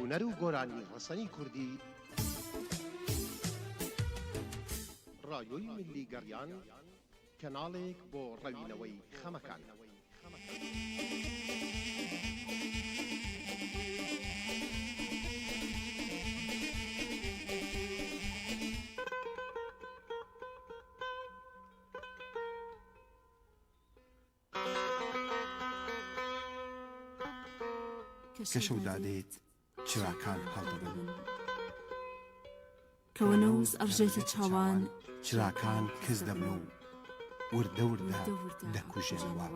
هونەر و گۆرانی ڕسەنی کوردی ڕادیۆی ملی گەڕیان کەناڵێک بۆ ڕەوینەوەی خەمەکان. کە شەودادێت چراکان هەڵدەبن، کەوە نەوز ئەڕژێتە چاوان، چراکان کەس دەبن و وردە وردە دەکوژێنەوە.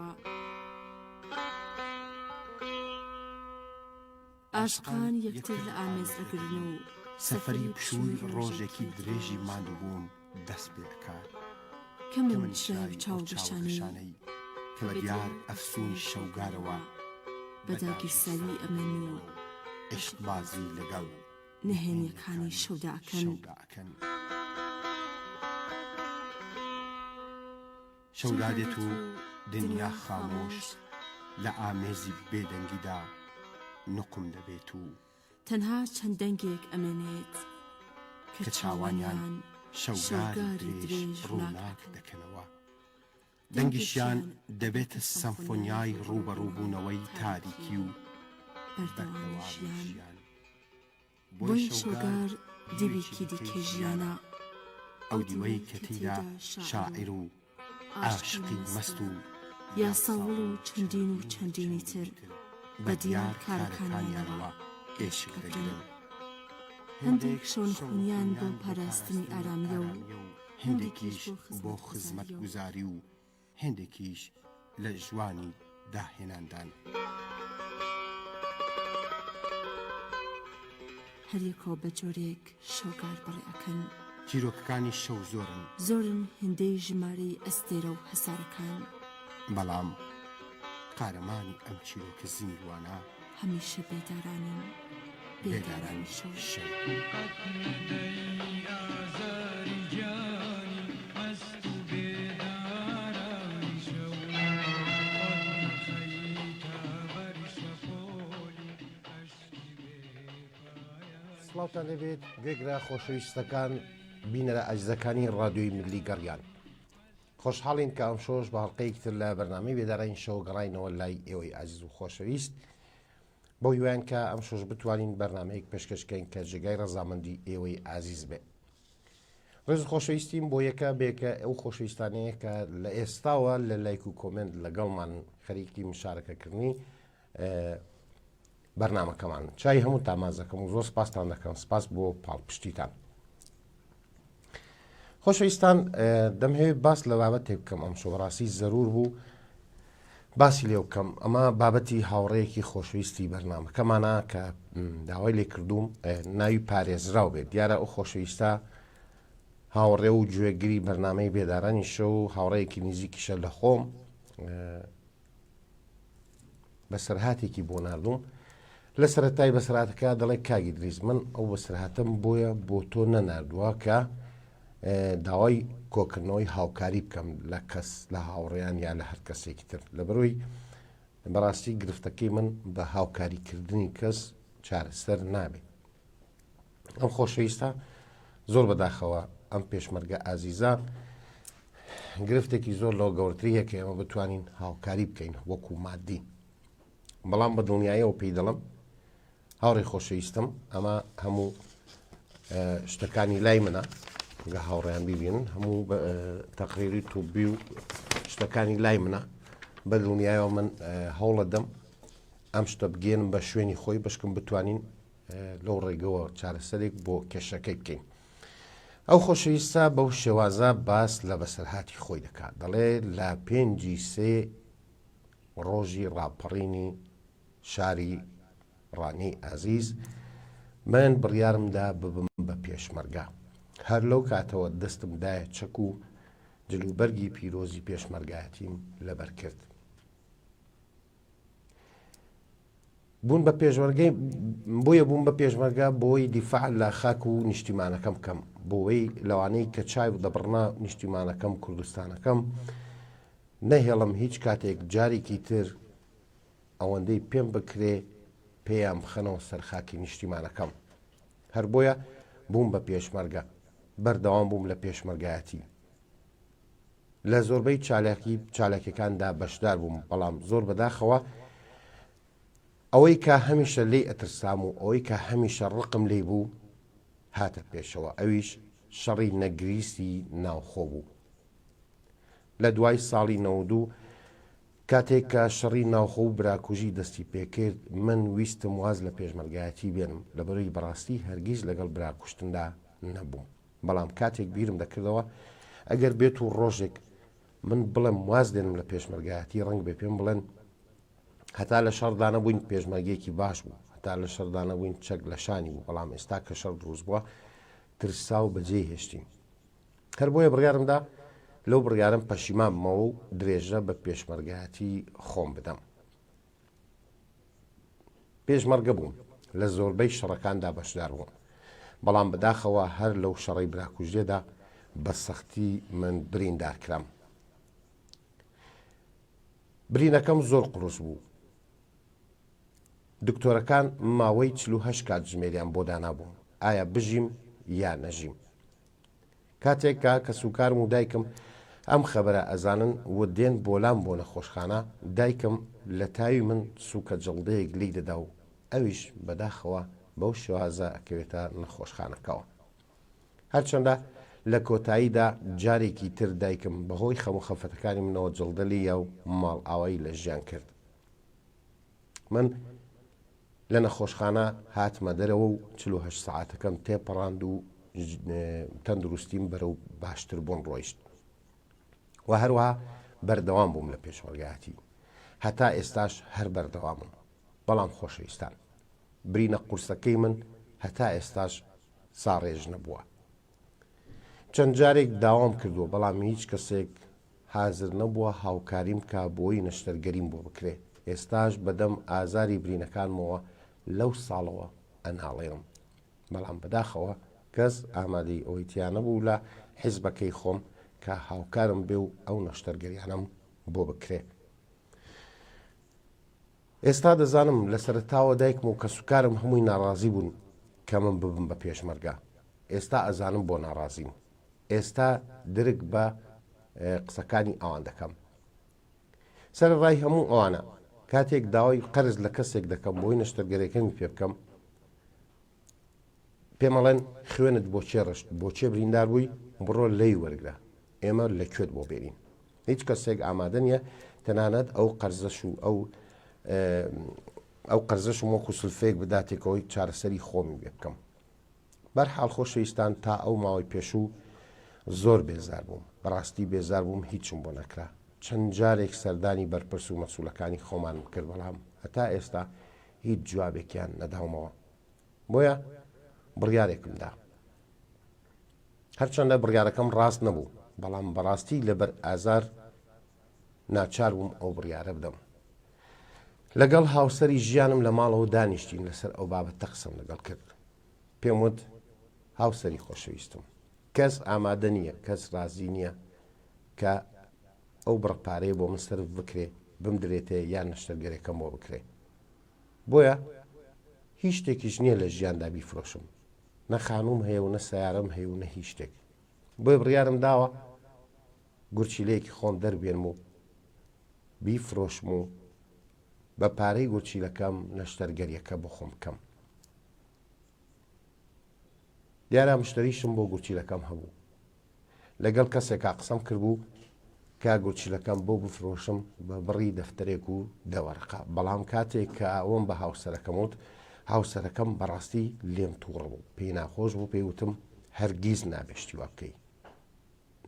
ئاشقان یەکتر لە ئامێز ئەگرن و سەفەری پشووی ڕۆژێکی درێژی ماندووبوون دەست پێ دەکات. کە من شای چاو بشانەی کە بە دیار ئەفسوونی شەوگارەوە بەداگیرساوی ئەمن و عشقبازی لەگەڵ نهێنیەکانی شەوداکەن. شەودادێت و دنیا خامۆش لە ئامێزی بێدەنگیدا نقم دەبێت و تەنها چەند دەنگێک ئەمێنێت کە چاوانیان شەوگاری درێژ ڕووناک دەکەنەوە. دەنگیشیان دەبێتە سەمفۆنیای ڕوبەڕووبوونەوەی تاریکی و بەردەوامیشیان. بۆی شەوگار دیوێکی دیکە ژیانە، ئەو دیوەی کە تێیدا شاعیر و عاشقی مەست و یاساوڵ و چەندینی تر بە دیار کارەکانیانەوە ئێشک دەگرن. هەندێک شۆنخونیان بۆ پاراستنی ئارامیە و هەندێکیش بۆ خزمەت گوزاری و هەندێکیش لە ژوانی داهێناندان. هەریەکەوە بە جۆرێک شەوگار بەڕێئەکەن. چیرۆکەکانی شەو زۆرن هێندەی ژمارەی ئەستێرە و هەسارەکان، بەڵام قارەمانی ئەم چیرۆکە زیندوانە هەمیشە بێدارانی شەو. سڵاوتان لەبێت گوێگرا خۆشەویستەکان بینەرە ئەجزەکانی ڕادیۆی ملی گەڕیان. خۆشحاڵین کە ئەم شۆش بە هەڵقەیەکتر لە بەرنامەی بێدارانی شەو گەڕاینەوە لای ئێوەی ئازیز و خۆشەویست، بۆ هیوایان کە ئەم شۆش بتوانین بەرنامەیەک پێشکەشکەین کە جێگای ڕەزامەندی ئێوەی ئازیز بێ. ڕێز خۆشەویستیم بۆ یەکە بێکە ئەو خۆشەویستانەیە کە لە ئێستاوە لە لایک و کۆمنت لەگەڵمان خەریکی مشارەکەکردنی بەرنامەکەمان. چای هەموو تامازەکەم و زۆر سپاسان دەکەم. سپاس بۆ پاڵپشتیتان. خۆشەویستان، دەمهەوێت باس لە بابەتێک بکەم. ئەم شۆڕاستی زەرور بوو باسی لێ بکەم. ئەمە بابەتی هاوڕەیەکی خۆشەویستی بەرنامەکەمانە کە داوای لێ کردووم ناوی پارێزراو بێت. دیارە ئەو خۆشەویستە هاوڕێ و گوێگری بەرنامەی بێدارانی شەو و هاوڕەیەکی نزیکیشە لە خۆم بەسەرهاتێکی بۆ ناردوم. لە سەرەتای بەسەرهاتەکە دەڵێ کاگی دریز، من ئەو بەسەرهاتم بۆیە بۆ تۆ نەناردووە کە داوای کۆکردنەوەی هاوکاری بکەم لە کەس لە هاوڕێیان یا لە هەر کەسێکی تر، لەبەرۆی بەڕاستی گرفتەکەی من بە هاوکاریکردنی کەس چارەسەر نابێت. ئەم خۆشەویستە زۆر بەداخەوە ئەم پێشمەرگە ئازیزە گرفتێکی زۆر لەو گەورەتری هەیە کە ئێمە بتوانین هاوکاری بکەین وەکو مادی. بەڵام بە دڵنیاییەوە پێی دەڵم هاوڕێی خۆشەویستم، ئەمە هەموو شتەکانی لای منە گە هاوڕێیان ببینن، هەموو تەقریری توبی و شتەکانی لای منە. بە دڵنیاییەوە من هەوڵە دەم ئەم شتە بگێنم بە شوێنی خۆی بشکم بتوانین لەو ڕێگەوە چارەسەرێک بۆ کێشەکەی بکەین. ئەو خۆشەویستە بەو شێوازە باس لە بەسەرهاتی خۆی دەکات. دەڵێ لە 5 ڕۆژی ڕاپەڕینی شاری ڕانەی ئازیز من بڕیارمدا ببم بە پێشمەرگە. هەر لەو کاتەوە دەستم دایە چەک و جلوبەرگی پیرۆزی پێشمەرگایەتیم لەبەر کرد. بوون بە پێشمەرگە بۆی دیفاع لە خاک و نیشتیمانەکەم بکەم، بۆی لەوانەی کە چای دەبڕنا نیشتیمانەکەم کوردستانەکەم نەهێڵم هیچ کاتێک جارێکی تر ئەوەندەی پێم بکرێ پێیان بخەنەوە سەرخاکی نیشتیمانەکەم. هەر بۆیە بووم بە پێشمەرگە، بەردەوام بووم لە پێشمەرگایەتی. لە زۆربەی چالاکیەکاندا بەشدار بووم، بەڵام زۆر بەداخەوە ئەوەی کە هەمیشە لێی ئەترسام و ئەوەی کە هەمیشە ڕقم لێ بوو هاتە پێشەوە، ئەویش شەڕی نەگریستی ناوخۆ بوو. لە دوای ساڵی 92 کاتێک کە شەڕی ناوخۆ و براکوژی دەستی پێکرد، من ویستم واز لە پێشمەرگایەتی بێنم، لەبەرەوەی بەڕاستی هەرگیز لەگەڵ براکوشتندا نەبووم. بەڵام کاتێک بیرم دەکردەوە ئەگەر بێت و ڕۆژێک من بڵێم واز دێنم لە پێشمەرگایەتی، ڕەنگ بێ پێم بڵێن هەتا لە شەڕدا نەبووین پێشمەرگێکی باش بوو، هەتا لە شەڕدا نەبووین چەک لە شانی بوو، بەڵام ئێستا کە شەڕ دروست بووە ترسا و بەجێ هێشتین. هەر بۆیە بڕیارمدا لەو بڕیارم پەشیمانمەوە و درێژە بە پێشمەرگایەتی خۆم بدەم. پێشمەرگە بووم، لە زۆربەی شەڕەکاندا بەشدار بووم، بەڵام بەداخەوە هەر لەو شەڕەی براکوژێدا بە سەختی من بریندار کرام. برینەکەم زۆر قورس بوو. دکتۆرەکان ماوەی 48 کات ژمێریان بۆ دانابووم ئایا بژیم یا نەژیم. کاتێککە کە سوکارم و دایکم ئەم خەبەرە ئەزانن و دێن بۆلام بۆ نەخۆشخانە، دایکم لە تاوی من سوکە جەڵدەیەک لی دەدا و ئەویش بەداخەوە بەو شێوازە ئەکەوێتە نەخۆشخانەکەەوە. هەرچەندە لە کۆتاییدا جارێکی تر دایکم بەهۆی خەم و خەفەتەکانی منەوە جڵدەلی یا و ماڵ ئاوایی لە ژیان کرد. من لە نەخۆشخانە هاتمە دەرەوە و 48 سەعاتەکەم تێپەڕاند و تەندروستیم بەرەو باشتر بوون ڕۆیشت و هەروەها بەردەوام بووم لە پێشمەرگایەتی. هەتا ئێستاش هەر بەردەوامم. بەڵام خۆشەویستان، برینە قورسەکەی من هەتا ئێستاش ساڕێژ نەبووە. چەند جارێک داوام کردووە، بەڵام هیچ کەسێک حازر نەبووە هاوکاریم کا بۆی نەشتەرگەریم بۆ بکرێ. ئێستاش بەدەم ئازاری برینەکانمەوە لەو ساڵەوە ئەناڵێم، بەڵام بەداخەوە کەس ئامادەی ئەوەی تیا نەبوو لە حیزبەکەی خۆم کە هاوکارم بێ و ئەو نەشتەرگەریانم بۆ بکرێ. ئێستا دەزانم لە سەرەتاوە دایکم و کە سوکارم هەمووی ناڕازی بوون کە من ببم بە پێشمەرگە. ئێستا ئەزانم بۆ ناڕازیم. ئێستا درک بە قسەکانی ئەوان دەکەم. سەرڕای هەموو ئەوانە کاتێک داوای قەرز لە کەسێک دەکەم بۆی نەشتەرگەریەکەمی پێ بکەم، پێمەڵێن خوێنت بۆ چێ ڕشت، بۆ چێ بریندار بووی، بڕۆ لی وەرگرە، ئێمە لەکوێت بۆ بێرین. هیچ کەسێک ئامادە نییە تەنانەت ئەو قەرزەش و ئەو قەرزەشم وەکو سلفەیەک بداتێکەوەی چارەسەری خۆمی بێ بکەم. بەرحاڵ خۆشەویستان، تا ئەو ماوەی پێشوو زۆر بێزار بووم، بەڕاستی بێزار بووم، هیچم بۆ نەکرا. چەند جارێک سەردانی بەرپرس و مەسوولەکانی خۆمانم کرد، بەڵام هەتا ئێستا هیچ جوابێکیان نەداومەوە. بۆیە بڕیارێکمدا. هەرچەندە بڕیارەکەم ڕاست نەبوو، بەڵام بەڕاستی لەبەر ئازار ناچار بووم ئەو بڕیارە بدەم. لەگەڵ هاوسەری ژیانم لە ماڵەوە دانیشتین لەسەر ئەو بابەتە قسەم لەگەڵ کرد. پێم وت هاوسەری خۆشەویستم، کەس ئامادە نییە، کەس رازی نییە کە ئەو بڕپارەیە بۆ من سەرف بکرێ، بمدرێتێ یان نەشتەرگەرێکەم بۆ بکرێ. بۆیە هیچ شتێکیش نییە لە ژیاندا بیفرۆشم، نە خانوم هەیە و نە سەیارەم هەیە و نە هیچ شتێک. بۆیە بڕیارم داوە گورچیلەیەکی خۆم دەربێنم و بیفرۆشم و بە پارەی گورچیلەکەم نەشتەرگەریەکە بۆ خۆم بکەم. دیارە مشتریشم بۆ گورچیلەکەم هەبوو. لەگەڵ کەسێکا قسەم کردبوو کە گورچیلەکەم بۆ بفرۆشم بە بڕی دەفتەرێک و دەوەرقە، بەڵام کاتێک کە ئەوم بە هاوسەرەکەم وت، هاوسەرەکەم بەڕاستی لێم تووڕ بوو، پێی ناخۆش بوو، پێی وتم هەرگیز نابێشتی وا بکەی.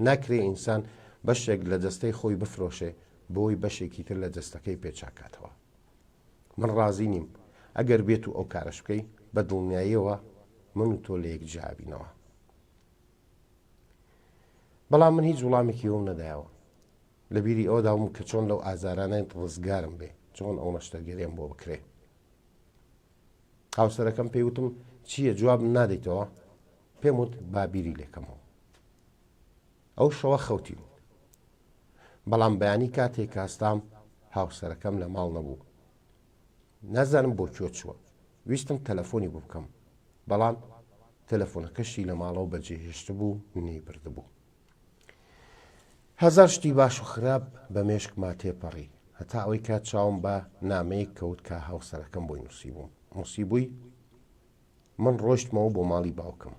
ناکرێ ئینسان بەشێک لە جەستەی خۆی بفرۆشێ بۆی بەشێکی تر لە جەستەکەی پێچاکاتەوە. من ڕازی نیم ئەگەر بێت و ئەو کارش بکەی، بە دڵنیاییەوە من و تۆ لە یەک جیابینەوە. بەڵام من هیچ وڵامێکی ئەوم نەدایەوە. لە بیری ئەوەداوم کە چۆن لەو ئازارانەی ڕزگارم بێ، چۆن ئەو نەشتەرگەریم بۆ بکرێ. هاوسەرەکەم پێی وتم چییە، جواب نادەیتەوە؟ پێم وت بابیری لێکەمەوە. ئەو شەوە خەوتیم، بەڵام بەیانی کاتێک کاستام هاوسەرەکەم لە ماڵ نەبوو. نازانم بۆ کوێ چووە، ویستم تەلەفۆنی بۆ بکەم بەڵام تەلەفۆنەکەشی لە ماڵەوە بەجێهێشت بوو نەی بردبوو. هەزار شتی باش و خراپ بە مێشکما تێپەڕی هەتا ئەوەی کات چاوم بە نامەیەک کەوت کە هاوسەرەکەم بۆی نووسی بووم. نووسیبووی من ڕۆیشتمەوە بۆ ماڵی باوکم.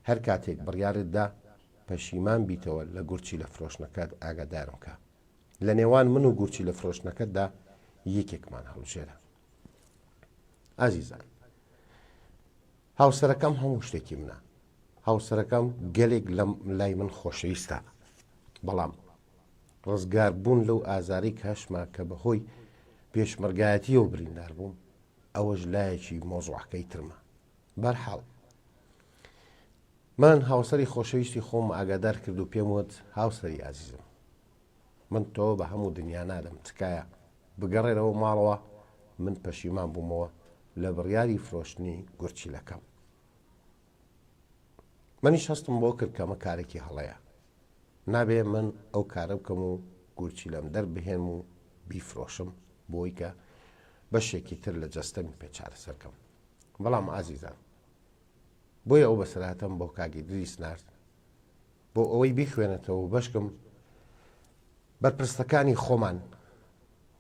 هەر کاتێک بڕیارتدا پەشیمان بیتەوە لە گورچی لە فرۆشنەکەت ئاگادارم کە لە نێوان من و گورچی لە فرۆشنەکەتدا یەکێکمان هەڵژێرە. ئازیزان، هاوسەرەکەم هەموو شتێکی منە. هاوسەرەکەم گەلێک لای من خۆشەویستە، بەڵام ڕزگار بوون لەو ئازاری کاشما کە بەهۆی پێشمەرگایەتیەوە بریندار بووم ئەوەش لایەکی مۆزوعەکەی ترمە. بەرحاڵ من هاوسەری خۆشەویستی خۆم ئاگادار کرد و پێم وت هاوسەری ئازیزم، من تۆ بە هەموو دنیا نادەم، تکایە بگەڕێرەوە ماڵەوە. من پەشیمان بوومەوە لە بڕیاری فرۆشتنی گورچیلەکەم. منیش هەستم بۆ کرد کەمە کارێکی هەڵەیە، نابێ من ئەو کارە بکەم و گورچی لەم دەربهێنم و بیفرۆشم بۆی کە بەشێکی تر لە جەستەمی پێچارە سەرکەم. بەڵام ئازیزان، بۆیە ئەو بەسەراتەم بۆ کاگی دریس نرد بۆ ئەوەی بیخوێنێتەوە و بەشکم بەرپرسەکانی خۆمان،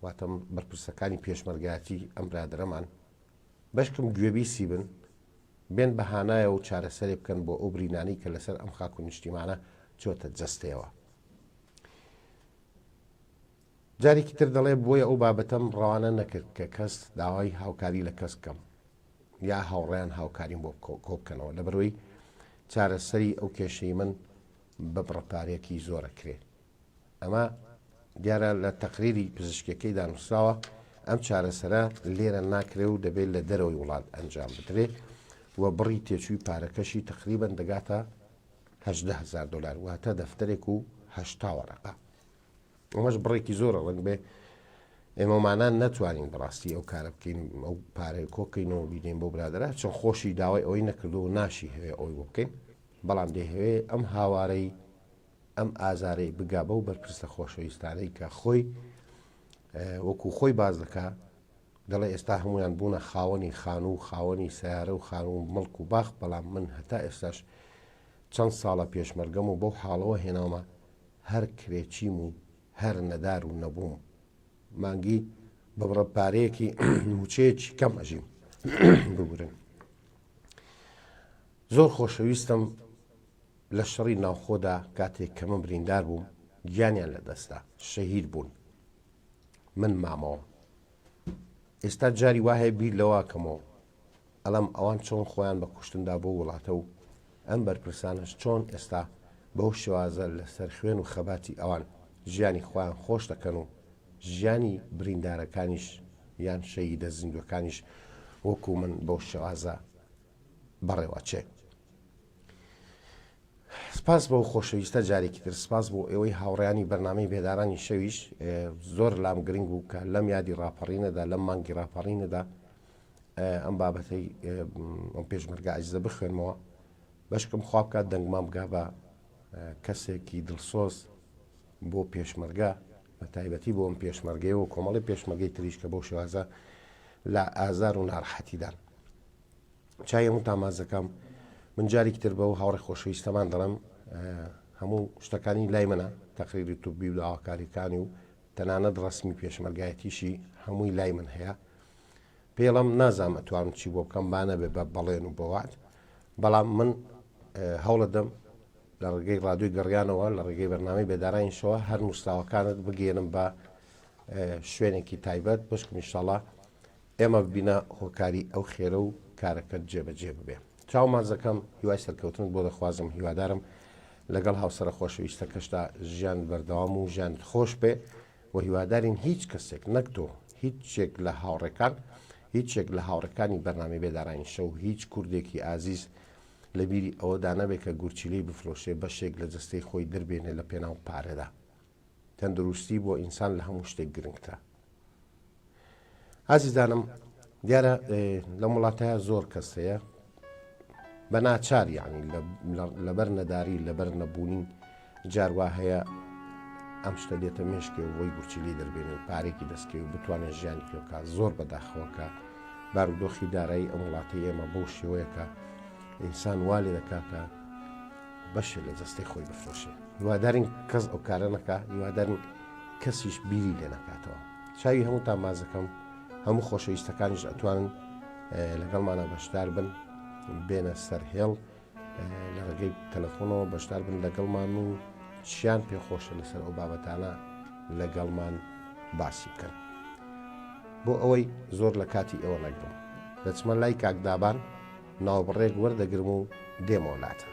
واتەم بەرپرسەکانی پێشمەرگایەتی ئەم برادرەمان بەشکم گوێبیسی بن، بێن بەهانایە و چارەسەرێ بکەن بۆ ئەو برینانی کە لەسەر ئەم خاک و نیشتیمانە چۆتە جەستەوە. جارێکی تر دەڵێ بۆیە ئەو بابەتەم ڕەوانە نەکرد کە کەس داوای هاوکاری لە کەس بکەم یا هاوڕێیان هاوکاریم بۆ کۆبکەنەوە، لەبەرەوەی چارەسەری ئەو کێشەی من بە بڕەپارێکی زۆرە کرێ. ئەمە دیارە لە تەقریری پزیشکەکەی دانووسراوە ئەم چارەسەرە لێرە ناکرێ و دەبێت لە دەرەوەی وڵات ئەنجام بدرێ و بڕی تێچووی پارەکەشی تقریبەن دەگاتە 18,000 دلار، واتە دەفتەرێک و 80 وەرەقە. ئەمەش بڕێکی زۆرە، ڕەنگ بێ ئێمەمانان نەتوانین بەڕاستی ئەو کارە بکەین، ئەو پارەی کۆکەینەوە بینێن بۆ برادرە، چۆن خۆشی داوای ئەوەی نەکردو و ناشی هەوێ ئەوی بۆ بکەین، بەڵام دەهەوێ ئەم هاوارەی ئەم ئازارەی بگا بە و بەرپرسە خۆشەویستانەی کە خۆی وەکو خۆی باز دەکا، دەڵێ ئێستا هەمویان بوونە خاوەنی خان و خاوەنی سیارە و خان و مڵک و باخ، بەڵام من هەتا ئێستاش چەند ساڵە پێشمەرگەم و بەو حاڵەوە هێناومە هەر کرێچیم و هەر نەدار و نەبووم، مانگی بە بڕەپارەیەکی موچەیەکی کەم ئەژیم ببورن. زۆر خۆشەویستم لە شەڕی ناوخۆدا کاتێک کە من بریندار بووم گیانیان لە دەستا شەهید بوون، من مامەوە. ئێستا جاری وایە بیر لەواکەمەوە ئەڵام ئەوان چۆن خۆیان بە کوشتندا بۆ وڵاتە و ئەم بەرپرسانش چۆن ئێستا بەو شێوازە لەسەر خوێن و خەباتی ئەوان ژیانی خۆیان خۆش دەکەن و ژیانی بریندارەکانیش یان شەیدە زیندوەکانیش وەکو من بەو شێوازە بەڕێوەچێ. سپاس بۆ خۆشەویستە جارێکی تر، سپاس بۆ ئێوەی هاوڕێیانی بەرنامەی بێدارانی شەویش زۆر لام گرنگ بوو کە لەم یادی ڕاپەڕینەدا لەم مانگی ڕاپەڕینەدا ئەم بابەتەی ئەم پێشمەرگە ئەجزە بخوێنمەوە. بەشکم خوا بکات دەنگمان بگا بە کەسێکی دڵسۆز بۆ پێشمەرگە، بە تایبەتی بۆ ئەم پێشمەرگەیەوە کۆمەڵی پێشمەرگەی تریش کە بۆ شێوازە لە ئازار و ناڕەحەتیدان. چای هەموو تامازەکەم من جارێکی تر بە و هاوڕێ خۆشەویستەمان دەڵێم هەموو شتەکانی لای منە، تەقریری توبی و داواکاریەکانی و تەنانەت ڕسمی پێشمەرگایەتیشی هەمووی لای من هەیە. پێڵم نازانم ئەتوانم چی بۆ بکەم بانە بێ بە بەڵێن و بەوات، بەڵام من هەوڵە دەم لە ڕێگەی ڕادیۆی گەڕیانەوە لە ڕێگەی بەرنامەی بێدارانیشەوە هەر نووسراوەکانت بگێنم بە شوێنێکی تایبەت، بشکم ئینشاڵڵا ئێمە ببینە هۆکاری ئەو خێرە و کارەکەت جێبەجێ ببێ. چاومازەکەم هیوای سەرکەوتنت بۆ دەخوازم، هیوادارم لەگەڵ هاوسەرە خۆشەویستەکەشدا ژیان بەردەوام و ژیانت خۆش بێ و هیوادارین هیچ کەسێک نەک تۆ هیچێک لە هاوڕێکان هیچێک لە هاوڕەکانی بەرنامەی بێدارانی شەو هیچ کوردێکی ئازیز لە بیری ئەوەدا نەبێت کە گورچیلەی بفرۆشێ بەشێک لە جەستەی خۆی دەربێنێ لە پێناو پارەدا. تەندروستی بۆ ئینسان لە هەموو شتێک گرنگترە. ئازیزانم، دیارە لە وڵاتەیە زۆر کەس هەیە بە ناچار، یعنی لەبەر نەداری لەبەر نەبوونی جاروا هەیە ئەم شتە دێتە مێشکێ و بۆی گورچیلەی دەربێنێ و پارێکی دەستکەوێ و بتوانێت ژیانی پێ بکات، زۆر بەداخەوەکە بارودۆخی دارایی ئەم وڵاتی ئێمە بەو شێوەیەکە ئینسان وا لێ دەکات کە بەشێ لە جەستەی خۆی بفرۆشێ. هیوادارین کەس ئەو کارە نەکات، هیوادارین کەسیش بیری لێ نەکاتەوە. چاوی هەمووتان مازەکەم، هەموو خۆشەویستەکانیش ئەتوانن لەگەڵمانە بەشدار بن، بێنە سەر هێڵ لە ڕێگەی تەلەفۆنەوە بەشدار بن لەگەڵمان و چیان پێخۆشە لەسەر ئەو بابەتانە لەگەڵمان باسی بکەن. بۆ ئەوەی زۆر لە کاتی ئێوە نەگرم، دەچمە لای کاکدابان ناوبڕێک وەردەگرم و دێمە وڵاتە.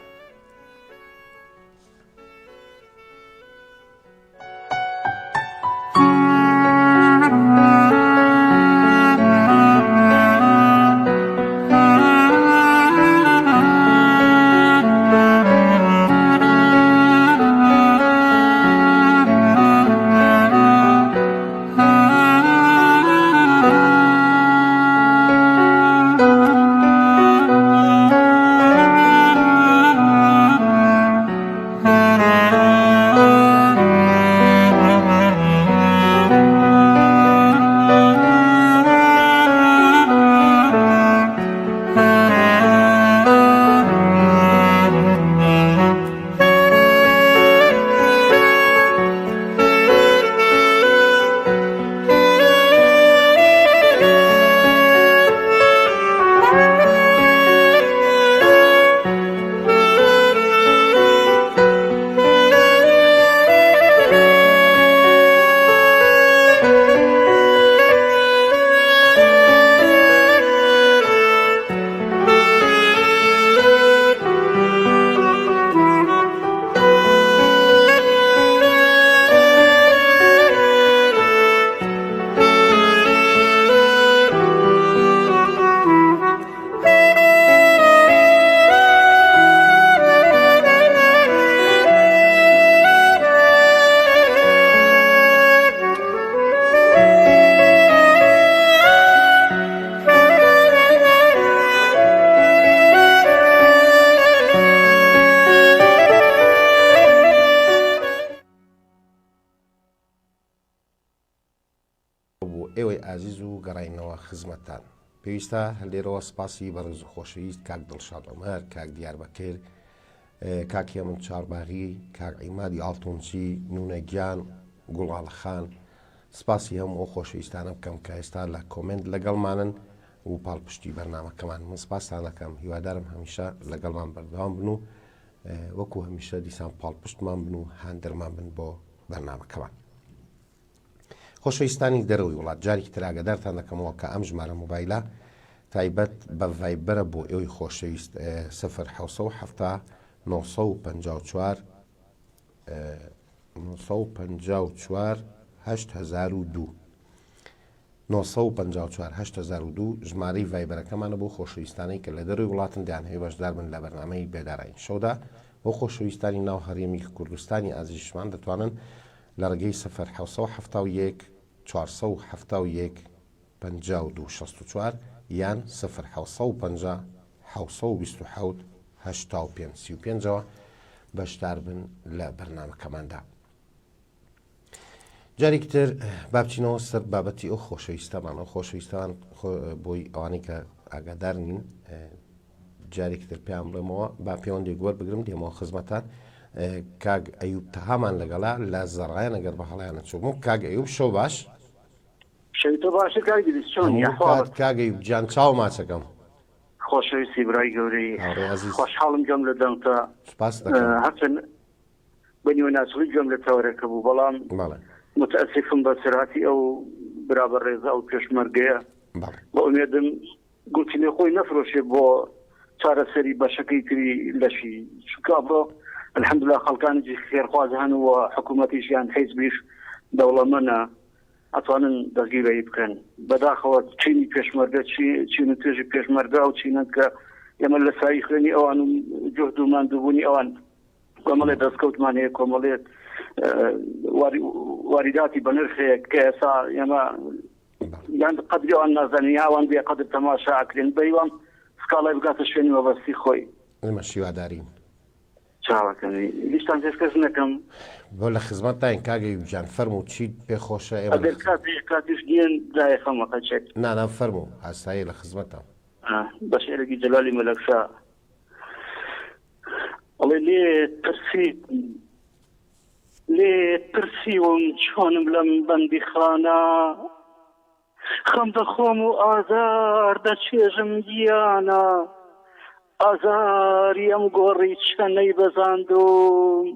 ئێوەی ئازیز و گەڕینەوە خزمەتتان. پێویستە هەلێرەوە سپاسی بەڕێز و خۆشەویست کاک دڵشاد عومەر، کاک دیاربەکر، کاک هێمن چارباغی، کاک عیمادی ئاڵتونچی، نونەگیان، گوڵاڵخان، سپاسی هەموو ئەو خۆشەویستانە بکەم کە ئێستا لە کۆمنت لەگەڵمانن و پاڵپشتی بەرنامەکەمان. من سپاسان دەکەم، هیوادارم هەمیشە لەگەڵمان بەردەوام بن و وەکو هەمیشە دیسان پاڵپشتمان بن و هاندەرمان بن بۆ بەرنامەکەمان. خۆشەویستانی دەرەوەی وڵات، جارێکی تراگەدارتان دەکەمەوە کە ئەم ژمارە مۆبایلە تایبەت بە ڤایبەرە بۆ ئێوەی خۆشەویست 0 954 954 8002 954 8002 ژمارەی ڤایبەرەکەمانە بۆ خۆشەویستانەی کە لە دەروی وڵاتن دیان هەیە بەشدار بن لە بەرنامەی بێدارایی شەودا. بۆ خۆشەویستانی ناو هەرێمی کوردستانی ئازیزشمان دەتوانن لە ڕێگەی 0 471 52 64 یان 0 727 85 بەشدار بن لە بەرنامەکەماندا. جارێکی تر بابچینەوە سەر بابەتی ئەو خۆشەویستەمان، ئەو خۆشەویستان بۆی ئەوانەی کە ئاگادار نین جارێکی تر پێیان بڵێمەوە با پەیوەندێک وەربگرم دێمەوە خزمەتان. کاگ ئەیوب تەهامان لەگەڵا لە زەڕایە نەگەر بە هەڵیانە چوم. کاگ ئەیوب شەو باش. شەوتۆ باشە کاگ ئەیوب گیان چاو ماچەکەم. خۆشەویستی برای گەورەی خۆشحاڵم گەم لە دەمتە سپاس دەکەم. هەرچەند بەنیوە ناسڵی گەم لە تەوەرەکە بوو، بەڵام متەئەسفم بە سراتی ئەو برابە ڕێزە ئەو پێشمەرگەیە. بە ئومێدم گوتینێ خۆی نەفرۆشێ بۆ چارەسەری بەشەکەی تری لەشی چونکە بڕۆ الحەمدولله خەڵکانێکی خێرخواز هەن و حکوومەتیشیان حیزبیش دەوڵەمەنە ئەتوانن دەستگیرەی بکەن. بەداخەوە چینی پێشمەرگە چین و توێژی پێشمەرگا و چینەن کە ئێمە لە سایی خوێنی ئەوان و جهد و ماندووبوونی ئەوان کۆمەڵێ دەستکەوتمان هەیە، کۆمەڵێت واریداتی بە نرخەیە کە ئێستا ئێمە یان قەدری ئەوان نازانین ئەوان بێ قەدر تەماشا ئەکرێن بەیوان سکاڵای بگاتە شوێنی وەبەستی خۆی. ئێمە شیوادارین. چاوەکەمی لیستان هێچ کەس نەکەم بۆ لە خزمەتتاین کاگەی جان فەرموو چیت پێ خۆشە ئێمە ئەگەر کاتیش دێن دایە خەمەقە چێت نانام فەرموو ئاسایی لە خزمەتە بە شێرەی جەلالی مەلەکشا ئەڵێ لێ پرسیوم چۆنم لەم بەندیخانە خەم دەخۆم و ئازار دەچێژم گیانە ئازاری ئەم گۆڕی چەنەی بەزاندوم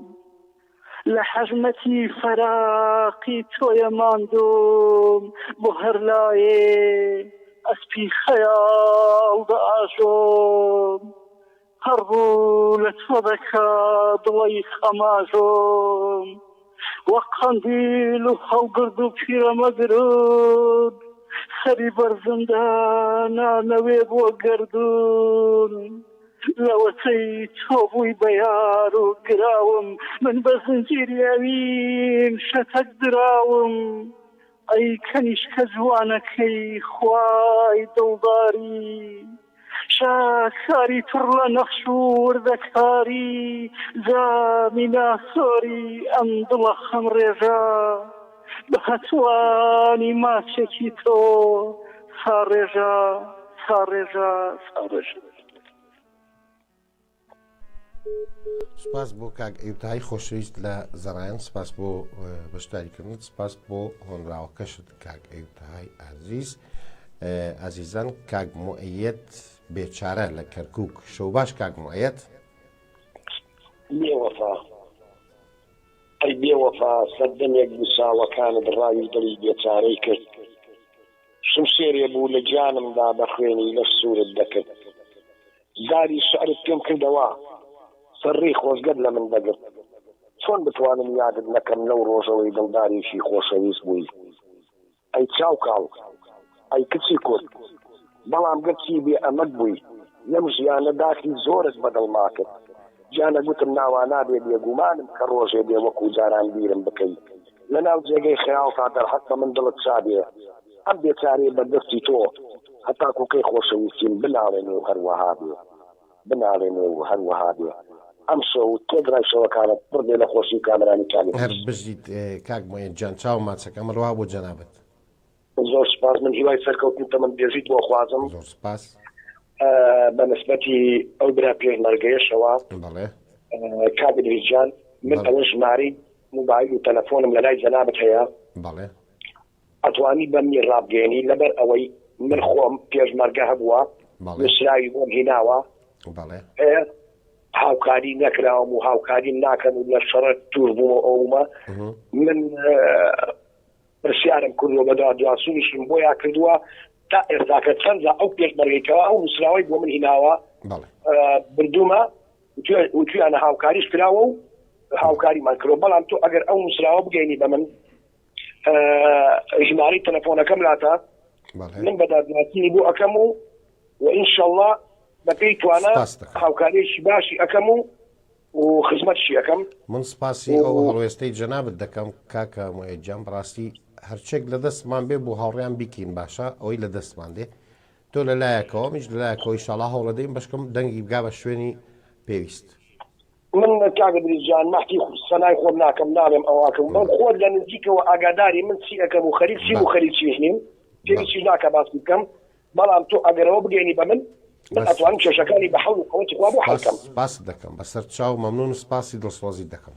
لە حەژمەتی فەراقی تۆیە ماندوم بۆ هەر لایێ ئەسپی خەیاڵ دەئاژۆم هەڕبوو لە تۆ دەکا دڵی خەماژۆم وە قەندیل و هەڵگرد و پیرەمەگرود سەری بەرزندانانەوێ بۆ گەردون لەوەتەی تۆ بووی بە یار و گراوم من بە زنجیریاویم شەتەک دراوم ئەی کەنیشکە جوانەکەی خوای دڵداری شاکاری پڕ لە نەخش و وردەکاری جامی ناسۆری ئەم دڵە خەم ڕێژە بە هەتوانی ماچێکی تۆ ساڕێژە ساڕێژە ساڕێژە. سپاس بۆ کاک ئەیوبتایی خۆشەویست لە زەڕایەن، سپاس بۆ بەشداریکردنت، سپاس بۆ هۆنراوەکەشت کاک ئەیوبتایی ئازیز. ئازیزان، کاک موعەیەد بێچارە لە کەرکووک. شەو باش کاک موعەیەد. بێوەفا ئەی بێوەفا سەردەمێک بوساوەکانت ڕاوی دڵی بێچارەی کرد، شمشێرێ بوو لە جانمدا بە خوێنی لە سوورت دەکرد، زاری شعرت پێم کردەوە سەرڕی خۆشگەت لە من دەگرت، چۆن بتوانم یادت نەکەم لەو ڕۆژەوەی دڵداریشی خۆشەویست بووی. ئەی چاوکاڵ، ئەی کچی کورد، بەڵام گەرچی بێ ئەمەد بووی لەم ژیانە داخی زۆرت بەدڵما کرد. جانە گوتم ناوا نابێ بێگومانم کە ڕۆژێ بێ وەکو جاران بیرم بکەی، لە ناو جێگەی خەیاڵتا دەرحەق بە من دڵت چابێ ئەم بێچارەی بەدەستی تۆ هەتا کوکەی خۆشەویستیم بناڵێنێ و هەروەها بێ، بناڵێنێ و هەروەها بێ. ئەم شەو تێگرای شەوەکانت پڕ بێ لە خۆشی کامرانی کامی هەر بژیت کاک موعەیەد جان، چاو ماچەکەم ڕوا بۆ جەنابەت. زۆر سپاس، من هیوای سەرکەوتنتە من بێژیت بۆ خوازم. زۆر سپاس. بە نسبەتی ئەو برا پێشمەرگەیەشەوە بەڵێ کابدریجان، من ئەوە ژماری موبایل و تەلەفۆنم لە لای جەنابەت هەیە، بەڵێ ئەتوانی بەمی ڕابگەێنی لەبەر ئەوەی من خۆم پێشمەرگە هەبووە نووسراوی بۆم هیناوە، بەڵێ هاوکاری نەکراوم و هاوکاریم ناکەم و لە شەڕەت توور بوومە ئەومە من پرسیارم کردووە بەدا دواسوونیشم بۆیا کردووە تا ئێستاکە چەندە ئەو پێشمەرگەیەوە ئەو نووسراوی بۆ من هیناوە بردوومە و تویانە هاوکاریش کراوە و هاوکاریمان کردەوە، بەڵام تۆ ئەگەر ئەو نووسراوە بگەینی بە من ژماری تەلەفۆنەکەم لاتە من بەدادناسینی بۆ ئەەکەم و ئینشەڵڵا بەپێی توانە هاوکاریشی باشی ئەەکەم و خزمەتشی ئەەکەم. من سپاسی ئەو هەڵوێستەی جەنابەت دەکەم کاکە موعەیەد جان، بەڕاستی هەرچێک لە دەستمان بێ بۆ هاوڕێیان بیکەین باشە، ئەوەی لە دەستمان دێ تۆ لە لایەکەوە میش لە لایەکەوە ئینشەڵڵا هەوڵ دەدەین بەشکەم دەنگی بگا بە شوێنی پێویست. من کاگدریجان مەحکی سەنای خۆم ناکەم ناڵێم ئەوواکەم، من خۆت لە نزیکەوە ئاگاداری من چی ئەەکەم و خەریکی و خەریکیش نیم، پێویستی ناکە باسی بکەم، بەڵام تۆ ئەگەرەوە بگەینی بە من ئەتوانم کێشەکانی بە حەول و قەوەتی خوا بۆ حەڵکەم. سپاس دەکەم بەسەر چاو مەمنون و سپاسی دڵسۆزی دەکەم.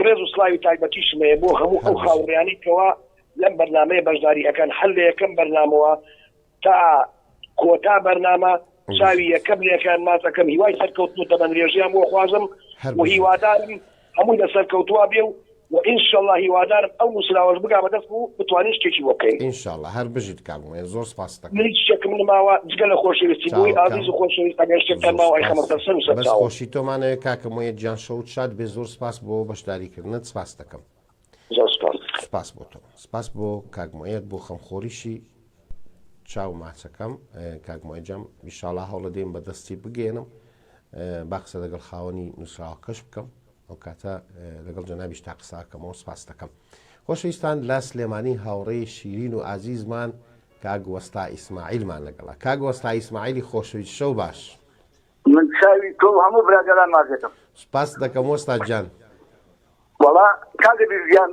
ڕێز و سڵاوی تایبەتیشمەیە بۆ هەموو ئەو خاوڕیانی کەوا لەم بەرنامەیە بەشداری ئەەکەن هەر لە یەکەم بەرنامەوە تا کۆتا بەرنامە چاوی یەکەم لەکان ماسەکەم هیوای سەرکەوتن و تەمەنرێژیان بۆ خوازم و هیوادارم هەمووی لە سەرکەوتووە بێ و ئینشەڵڵا هیوادارم ئەو نووسراوەش بگا بەدەست بوو بتوانین شتێکی بۆ بکەین. ئینشەڵڵا هەر بژیت کاک موعەیەد، زۆر سپاس دەکەم. من هیچ شتێکم نماوە جگە لە خۆشەویستی بووی ئازیز و خۆشەویست ئەگەر شتێکتان ماوە ئەی خەمەتەسەر و بەس خۆشی تۆمانەوێت کاکە موعەیەد جان، شەوت شاد بێ. زۆر سپاس بۆ بەشداریکردنت، سپاس دەکەم. زۆر سپاس. سپاس بۆ تۆ، سپاس بۆ کاک موعەیەد بۆ خەمخۆریشی چاو ماچەکەم. کاک موعەیەد جان ئینشەڵڵا هەوڵ دەدەین بەدەستی بگێنم با قسە لەگەڵ خاوەنی نووسراوەکەش بکەم، ئەو کاتە لەگەڵ جەنابیش تا قساکەمەوە. سپاس دەکەم. خۆشەویستان، لە سلێمانی هاوڕێی شیرین و ئازیزمان کاک وەستا ئیسماعیلمان لەگەڵا. کاک وەستا ئیسماعیلی خۆشەویست، شەو باش. من چاوی تۆ هەموو برادەران مازێتم. سپاس دەکەم وەستا گیان وەڵا کاگە بیژیان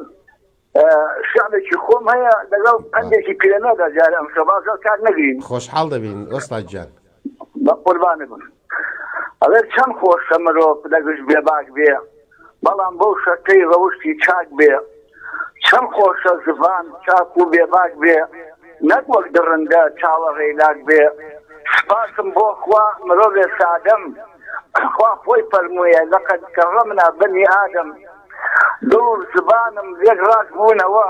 شعبێکی خۆم هەیە لەگەڵ پندێکی پێنەدا جارە ئەم شەبازە کار نەگرین خۆشحاڵ دەبین وەستا گیان بە قوربانە بن ئەوێ چەند خۆشە مرۆڤ لەگەشت بێباک بێ بەڵام بەو شەکەی ڕەوشتی چاک بێ چەند خۆشە زبان چاک و بێباک بێ نەک وەک دڕندە چاوە ڕێلاک بێ سپاسم بۆ خوا مرۆڤێ سادەم خوا خۆی فەرموویە لەقەد کەڕەمنا بەنی ئادەم دڵ و زبانم لێک ڕاست بوونەوە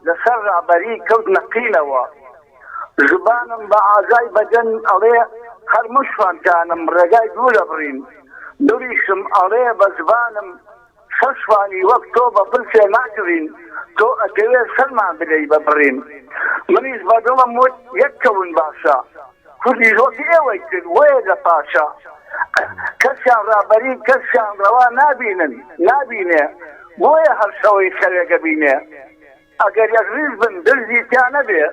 لەسەر ڕابەری کەوت نەقینەوە زبانم بە ئازای بەدەن ئەڵێ هەر مشفانتانم ڕێگای دوورە بڕین دڵیشم ئەڵێ بە زبانم شەشوانی وەک تۆ بە بلسێ ناکڕین تۆ ئەتەوێ سەرمان بدەی بە بڕین منیش بە دڵم وت یەککەون باشە کوردی ژۆکی ئێوەی کرد وەیە لە پاشە کەسیان ڕابەری کەسیان ڕەوا نابینێ بۆیە هەر شەوەی خەوێگە بینێ ئەگەر یەکریز بن دڵی تیا نەبێ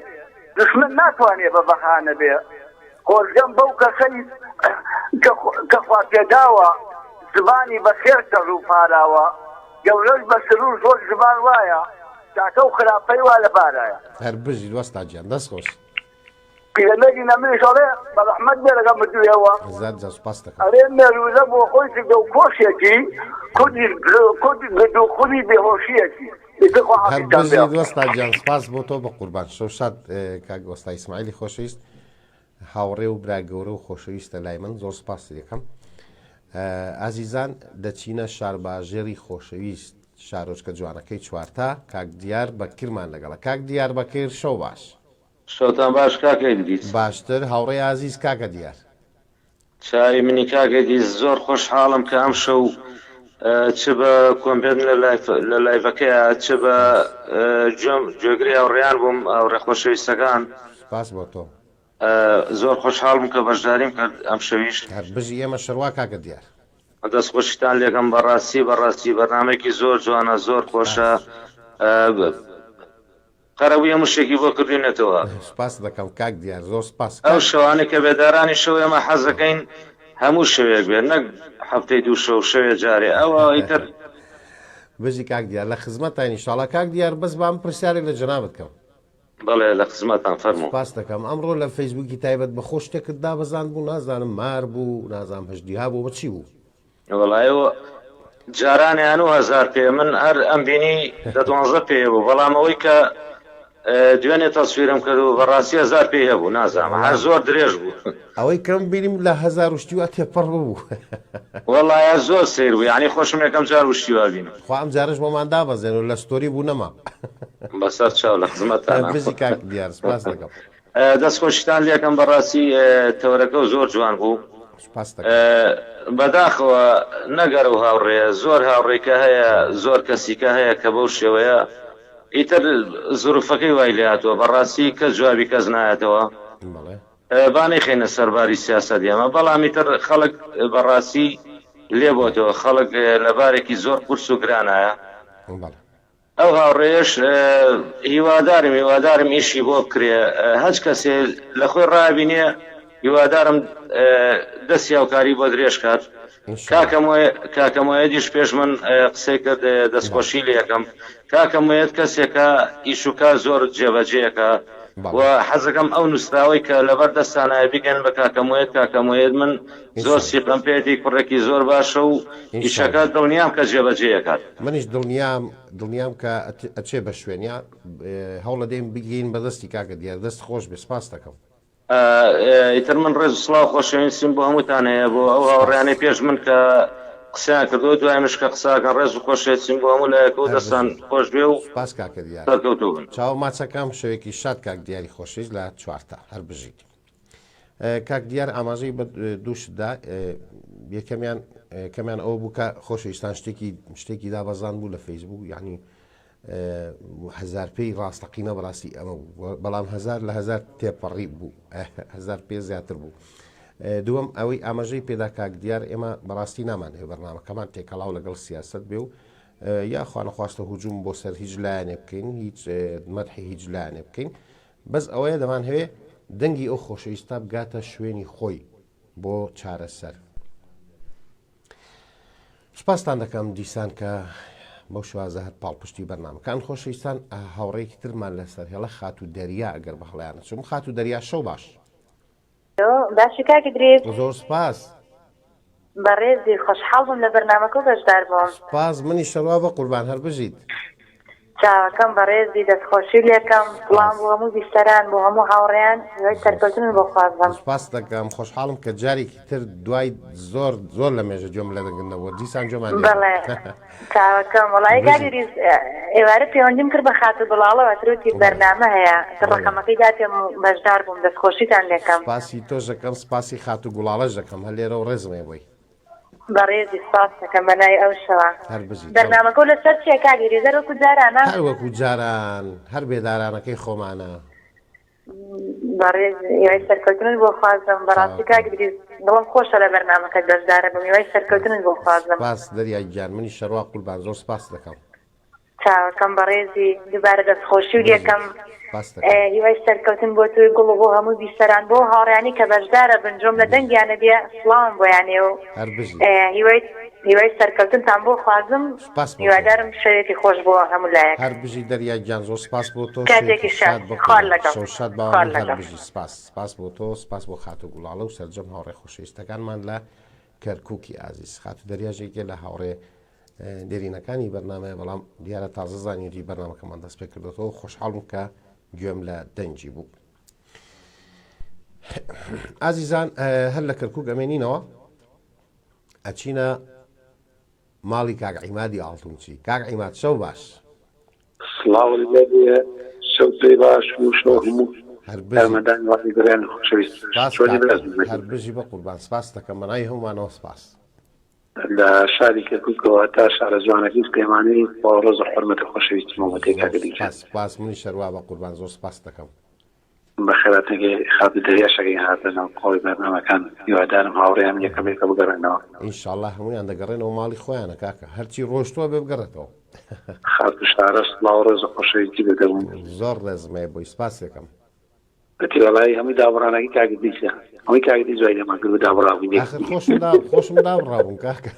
دشمن ناتوانێ بە بەهانە بێ خۆشگەم بەو کەسەی کە خوا پێداوە زبانی بەخێر کە ڕوو پاراوە گەورەش بە سرور زۆر زبان وایە تاکە و خراپەی وا لە بارایە هەر بژی وەستا گیان دەست خۆش پیرەمێردی نەمریش ئەڵێ بە ڕەحمەت بێ لەگەڵ مردوویەوە زاد جا سپاس دەکەم ئەرێ مێروزە بۆ خۆی کردە و کۆشێکی کوردی گرد و خولی بێهۆشیەکی هەر بژی وەستا گیان سپاس بۆ تۆ بە قوربان شەو شاد کاک وەستا ئیسماعیلی خۆشەویست هاوڕێ و برا گەورە و خۆشەویستە لای من زۆر سپاس دەکەم ئازیزان دەچینە شارباژێری خۆشەویست شارۆچکە جوانەکەی چوارتا کاک دیار بەکرمان لەگەڵە کاک دیار بەکر شەو باش شەوتان باش کاکەی دیت باشتر هاوڕێ ئازیز کاکە دیار چای منی کاکەی دیت زۆر خۆشحاڵم کە ئەم شەو چ بە کۆمپێن لە لایڤەکەیە چ بە گوێگری هاوڕێیان بووم هاوڕێ خۆشەویستەکان سپاس بۆ تۆ زۆر خۆشحاڵم کە بەشداریم کرد ئەم شەویش هەر بژی ئێمە شەروا کاکە دیار دەستخۆشیتان لێکم بەڕاستی بەرنامێکی زۆر جوانە زۆر خۆشە قەرەبووی هەموو شتێکی بۆ کردوینێتەوە سپاس دەکەم کاک دیار زۆر سپاس ئەو شەوانە کە بێدارانی شەو ئێمە حەز دەکەین هەموو شەوێک بێت نەک هەفتەی دوو شەوێ جارێ ئەوە ئیتر بژی کاک دیار لە خزمەتانی ئینشاڵڵا کاک دیار بەس بام پرسیارێک لە جەنابەت بکەم بەڵێ لە خزمەتان فەرموو سپاس دەکەم ئەمڕۆ لە فەیسبووکی تایبەت بە خۆ شتێکت دابەزاند بوو نازانم مار بوو نازانم هەژدیها بوو بە چی بوو وەڵایەوە جارانیان و هەزار پێ من هەر ئەم بینی دە 12 پێ بوو بەڵام ئەوەی کە دوێنێ تەسویرم کرد و بەڕاستی 1000 پێ هەبوو نازانم هەر زۆر درێژ بوو ئەوەی کەم بینیم لە 1000 وشتیوە تێپەڕ بوو وەڵایە زۆر سیر بوو یعنی خۆشم یەکەم جار وشتیوا بینم خوا ئەم جارش بۆمان دابەزێن و لە ستۆری بوو نەما بەسەر چاو لە خزمەتتان بژی کاک دیار سپاس دەکەم دەستخۆشیتان لێکم بەڕاستی تەورەکە و زۆر جوان بوو بەداخەوە نەگەر و هاوڕێ زۆر هاوڕێکە هەیە زۆر کەسیکە هەیە کە بەو شێوەیە ئیتر زروفەکەی وای لێ هاتووە بەڕاستی کەس جوابی کەس نایەتەوە با نەیخێنە سەرباری سیاسەت ئێمە بەڵام ئیتر خەڵک بەڕاستی لێ بۆتەوە خەڵک لەبارێکی زۆر قورس و گرانایە ئەو هاوڕێش هیوادارم ئیشی بۆ بکرێ هەچ کەسێ لە خۆی ڕابینێ هیوادارم دەستی هاوکاری بۆ درێژ کات کاکەمۆیەدیش پێش من قسەی کرد دەستخۆشی لە یەکەم کاکەمۆیەت کەسێکە ئیشوکە زۆر جێبەجێەکە و حەزەکەم ئەو نووسراوەی کە لەبەر دەستانایە بیگەن بە کاکەمۆیەت من زۆر سیقم پێێتی کوڕێکی زۆر باشە و ئیشەکە دڵنیام کە جێبەجێەکات منیش دڵنیام کە ئەچێ بە شوێنیا هەوڵە دێم بگەین بەدەستی کاکە دیار دەست خۆش بێ سپاس دەکەم ئیتر من ڕێز و سڵاو خۆشەویستیم بۆ هەمووتان هەیە بۆ ئەو هاوڕێیانەی پێش من کە قسەیان کردو دوای مشکە قساکەن ڕێز و خۆشەویستیم بۆ هەموو لایەکە و دەستان خۆش بێ و سپاس کاکە دیار سەرکەوتوو بن چاو ماچەکەم شەوێکی شاد کاک دیاری خۆشەویست لە چوارتا هەر بژیت کاک دیار ئاماژەی بە دووشدا کەمیان ئەوە بوو کە خۆشەویستان شتێکی دابەزان بوو لە فەیسبوو یعنی 1000 پێی ڕاستەقینە بەڕاستی ئەمە بەڵام 1000 لە 1000 تێپەڕی بوو 1000 پێ زیاتر بوو دووەم ئەوەی ئاماژەی پێدا کاک دیار ئێمە بەڕاستی نامانێ بەرنامەکەمان تێکەڵاو لەگەڵ سیاست بێ و یاخوا نەخواستە هجووم بۆ سەر هیچ لایەنێ بکەین هیچ مەدحی هیچ لایەنێ بکەین بەس ئەوەیە دەمان هەوێ دەنگی ئەو خۆشەویستە بگاتە شوێنی خۆی بۆ چارەسەر سپاستان دەکەم دیسان کە بەو شوازە هەر پاڵپشتی بەرنامەکان خۆشەویستان هاوڕێیەکی ترمان لەسەر هێڵە خات و دەریا ئەگەر بەخڵیانە چوم خات و دەریا شەو باش باشی کاکی درێژ زۆر سپاس بەڕێزی خۆشحاڵ بووم لە بەرنامەکە و بەشدار بووم سپاس منی شەڕوا بە قوربان هەر بژیت چاوەکەم بەڕێزی دەستخۆشی لێکەم سڵام بۆ هەموو بیستەران بۆ هەموو هاوڕێیان دوای سەرکەوتن بۆ خوازم سپاس دەکەم خۆشحاڵم کە جارێکی تر دوای زۆر لە مێژە جۆم لە دەگەنەوە دیسان جۆمان بەڵێ چاوەکەم وەڵای کاگیریز ئێوارە پەیوەندیم کرد بە خاتر بڵاڵەوە تروتی بەرنامە هەیە ڕقەمەکەی داتێم بەشدار بووم دەستخۆشیتان لێکەم سپاسی تۆش دەکەم سپاسی خات و گوڵاڵەش دەکەم هەر لێرە و ڕێزمێ بۆی بەڕێزی سپاس دەکەم بەنای ئەو شەوە هەر بژیت بەرنامەکە لەسەر چیە کاگیریز وەکو جارانە هەر وەکو جاران هەر بێدارانەکەی خۆمانە بەڕێز هیوای سەرکەوتنت بۆ خوازم بەڕاستی کاگیریز دڵم خۆشە لە بەرنامەکە بەشدارە بم هیوای سەرکەوتنت بۆ خوازم سپاس دەریای گیان منی شەڕوا قوربان زۆر سپاس دەکەم چاوەکەم بەڕێزی دووبارە دەستخۆشی و لێکەم سپاس دەکەم هیوای سەرکەوتن بۆ توی گوڵ بۆ هەموو بیسەران بۆ هاوڕیانی کە بەشدارە بنجۆم لە دەنگیانە بێ سڵام بۆیانێ و هەر بژیت هیوای سەرکەوتنتان بۆ خوازم هیوادارم شەوێکی خۆش بۆ هەموو لایەک هەر بژی دەریای گیان زۆر سپاس بۆ تۆ کاتێکی شاد خۆر لەگەڵ شاد باوەڕ هەر بژی سپاس بۆ تۆ سپاس بۆ خات و گوڵاڵە و سەرجەم هاوڕێ خۆشەویستەکانمان لە کەرکووکی ئازیز خات و دەریاژێکێ لە هاوڕێ دێرینەکانی بەرنامەیە بەڵام دیارە تازە زانیری بەرنامەکەمان دەست پێ کردێتەوە خۆشحاڵم کە گوێم لە دەنگی بوو ئازیزان هەر لە کەرکووک ئەمێنینەوە ئەچینە ماڵی کاک عیمادی ئاڵتونچی کاک عیماد شەو باش سڵاو لێبێ شەو پێی باش و شەو هەموو هەرمەدان وڵی گەڕیان خۆشەویست هەر بژی بە قوربان سپاس دەکەم مەنای هەمومانەوە سپاس لە شاری کەرکووکەوە تا شارە جوانەکەی پەیمانەی با ڕۆژە حورمەتە خۆشەویستمەوە تێکاگەری سپاس منی شەروا بە قوربان زۆر سپاس دەکەم بە خێراتەکەی خات دەریاشەکەی هاتنەوە قۆی بەرنامەکان هیوادارم هاوڕێیان یەکەمێکە بگەڕێنەوە ئینشاءڵڵا هەموویان دەگەڕێنەوە ماڵی خۆیانە کاکە هەرچی ڕۆشتووە بێ بگەڕێتەوە خات شارە سڵاو ڕۆژە خۆشەویستی بگەڕم زۆر ڕێزمێ بۆی سپاس دەکەم بەتیوەڵای هەمووی دابڕانەکەی کاگدیسە هەمووی کاگدی زوای لێمان کرد دابڕاوی خۆشم دابڕابووم کاکە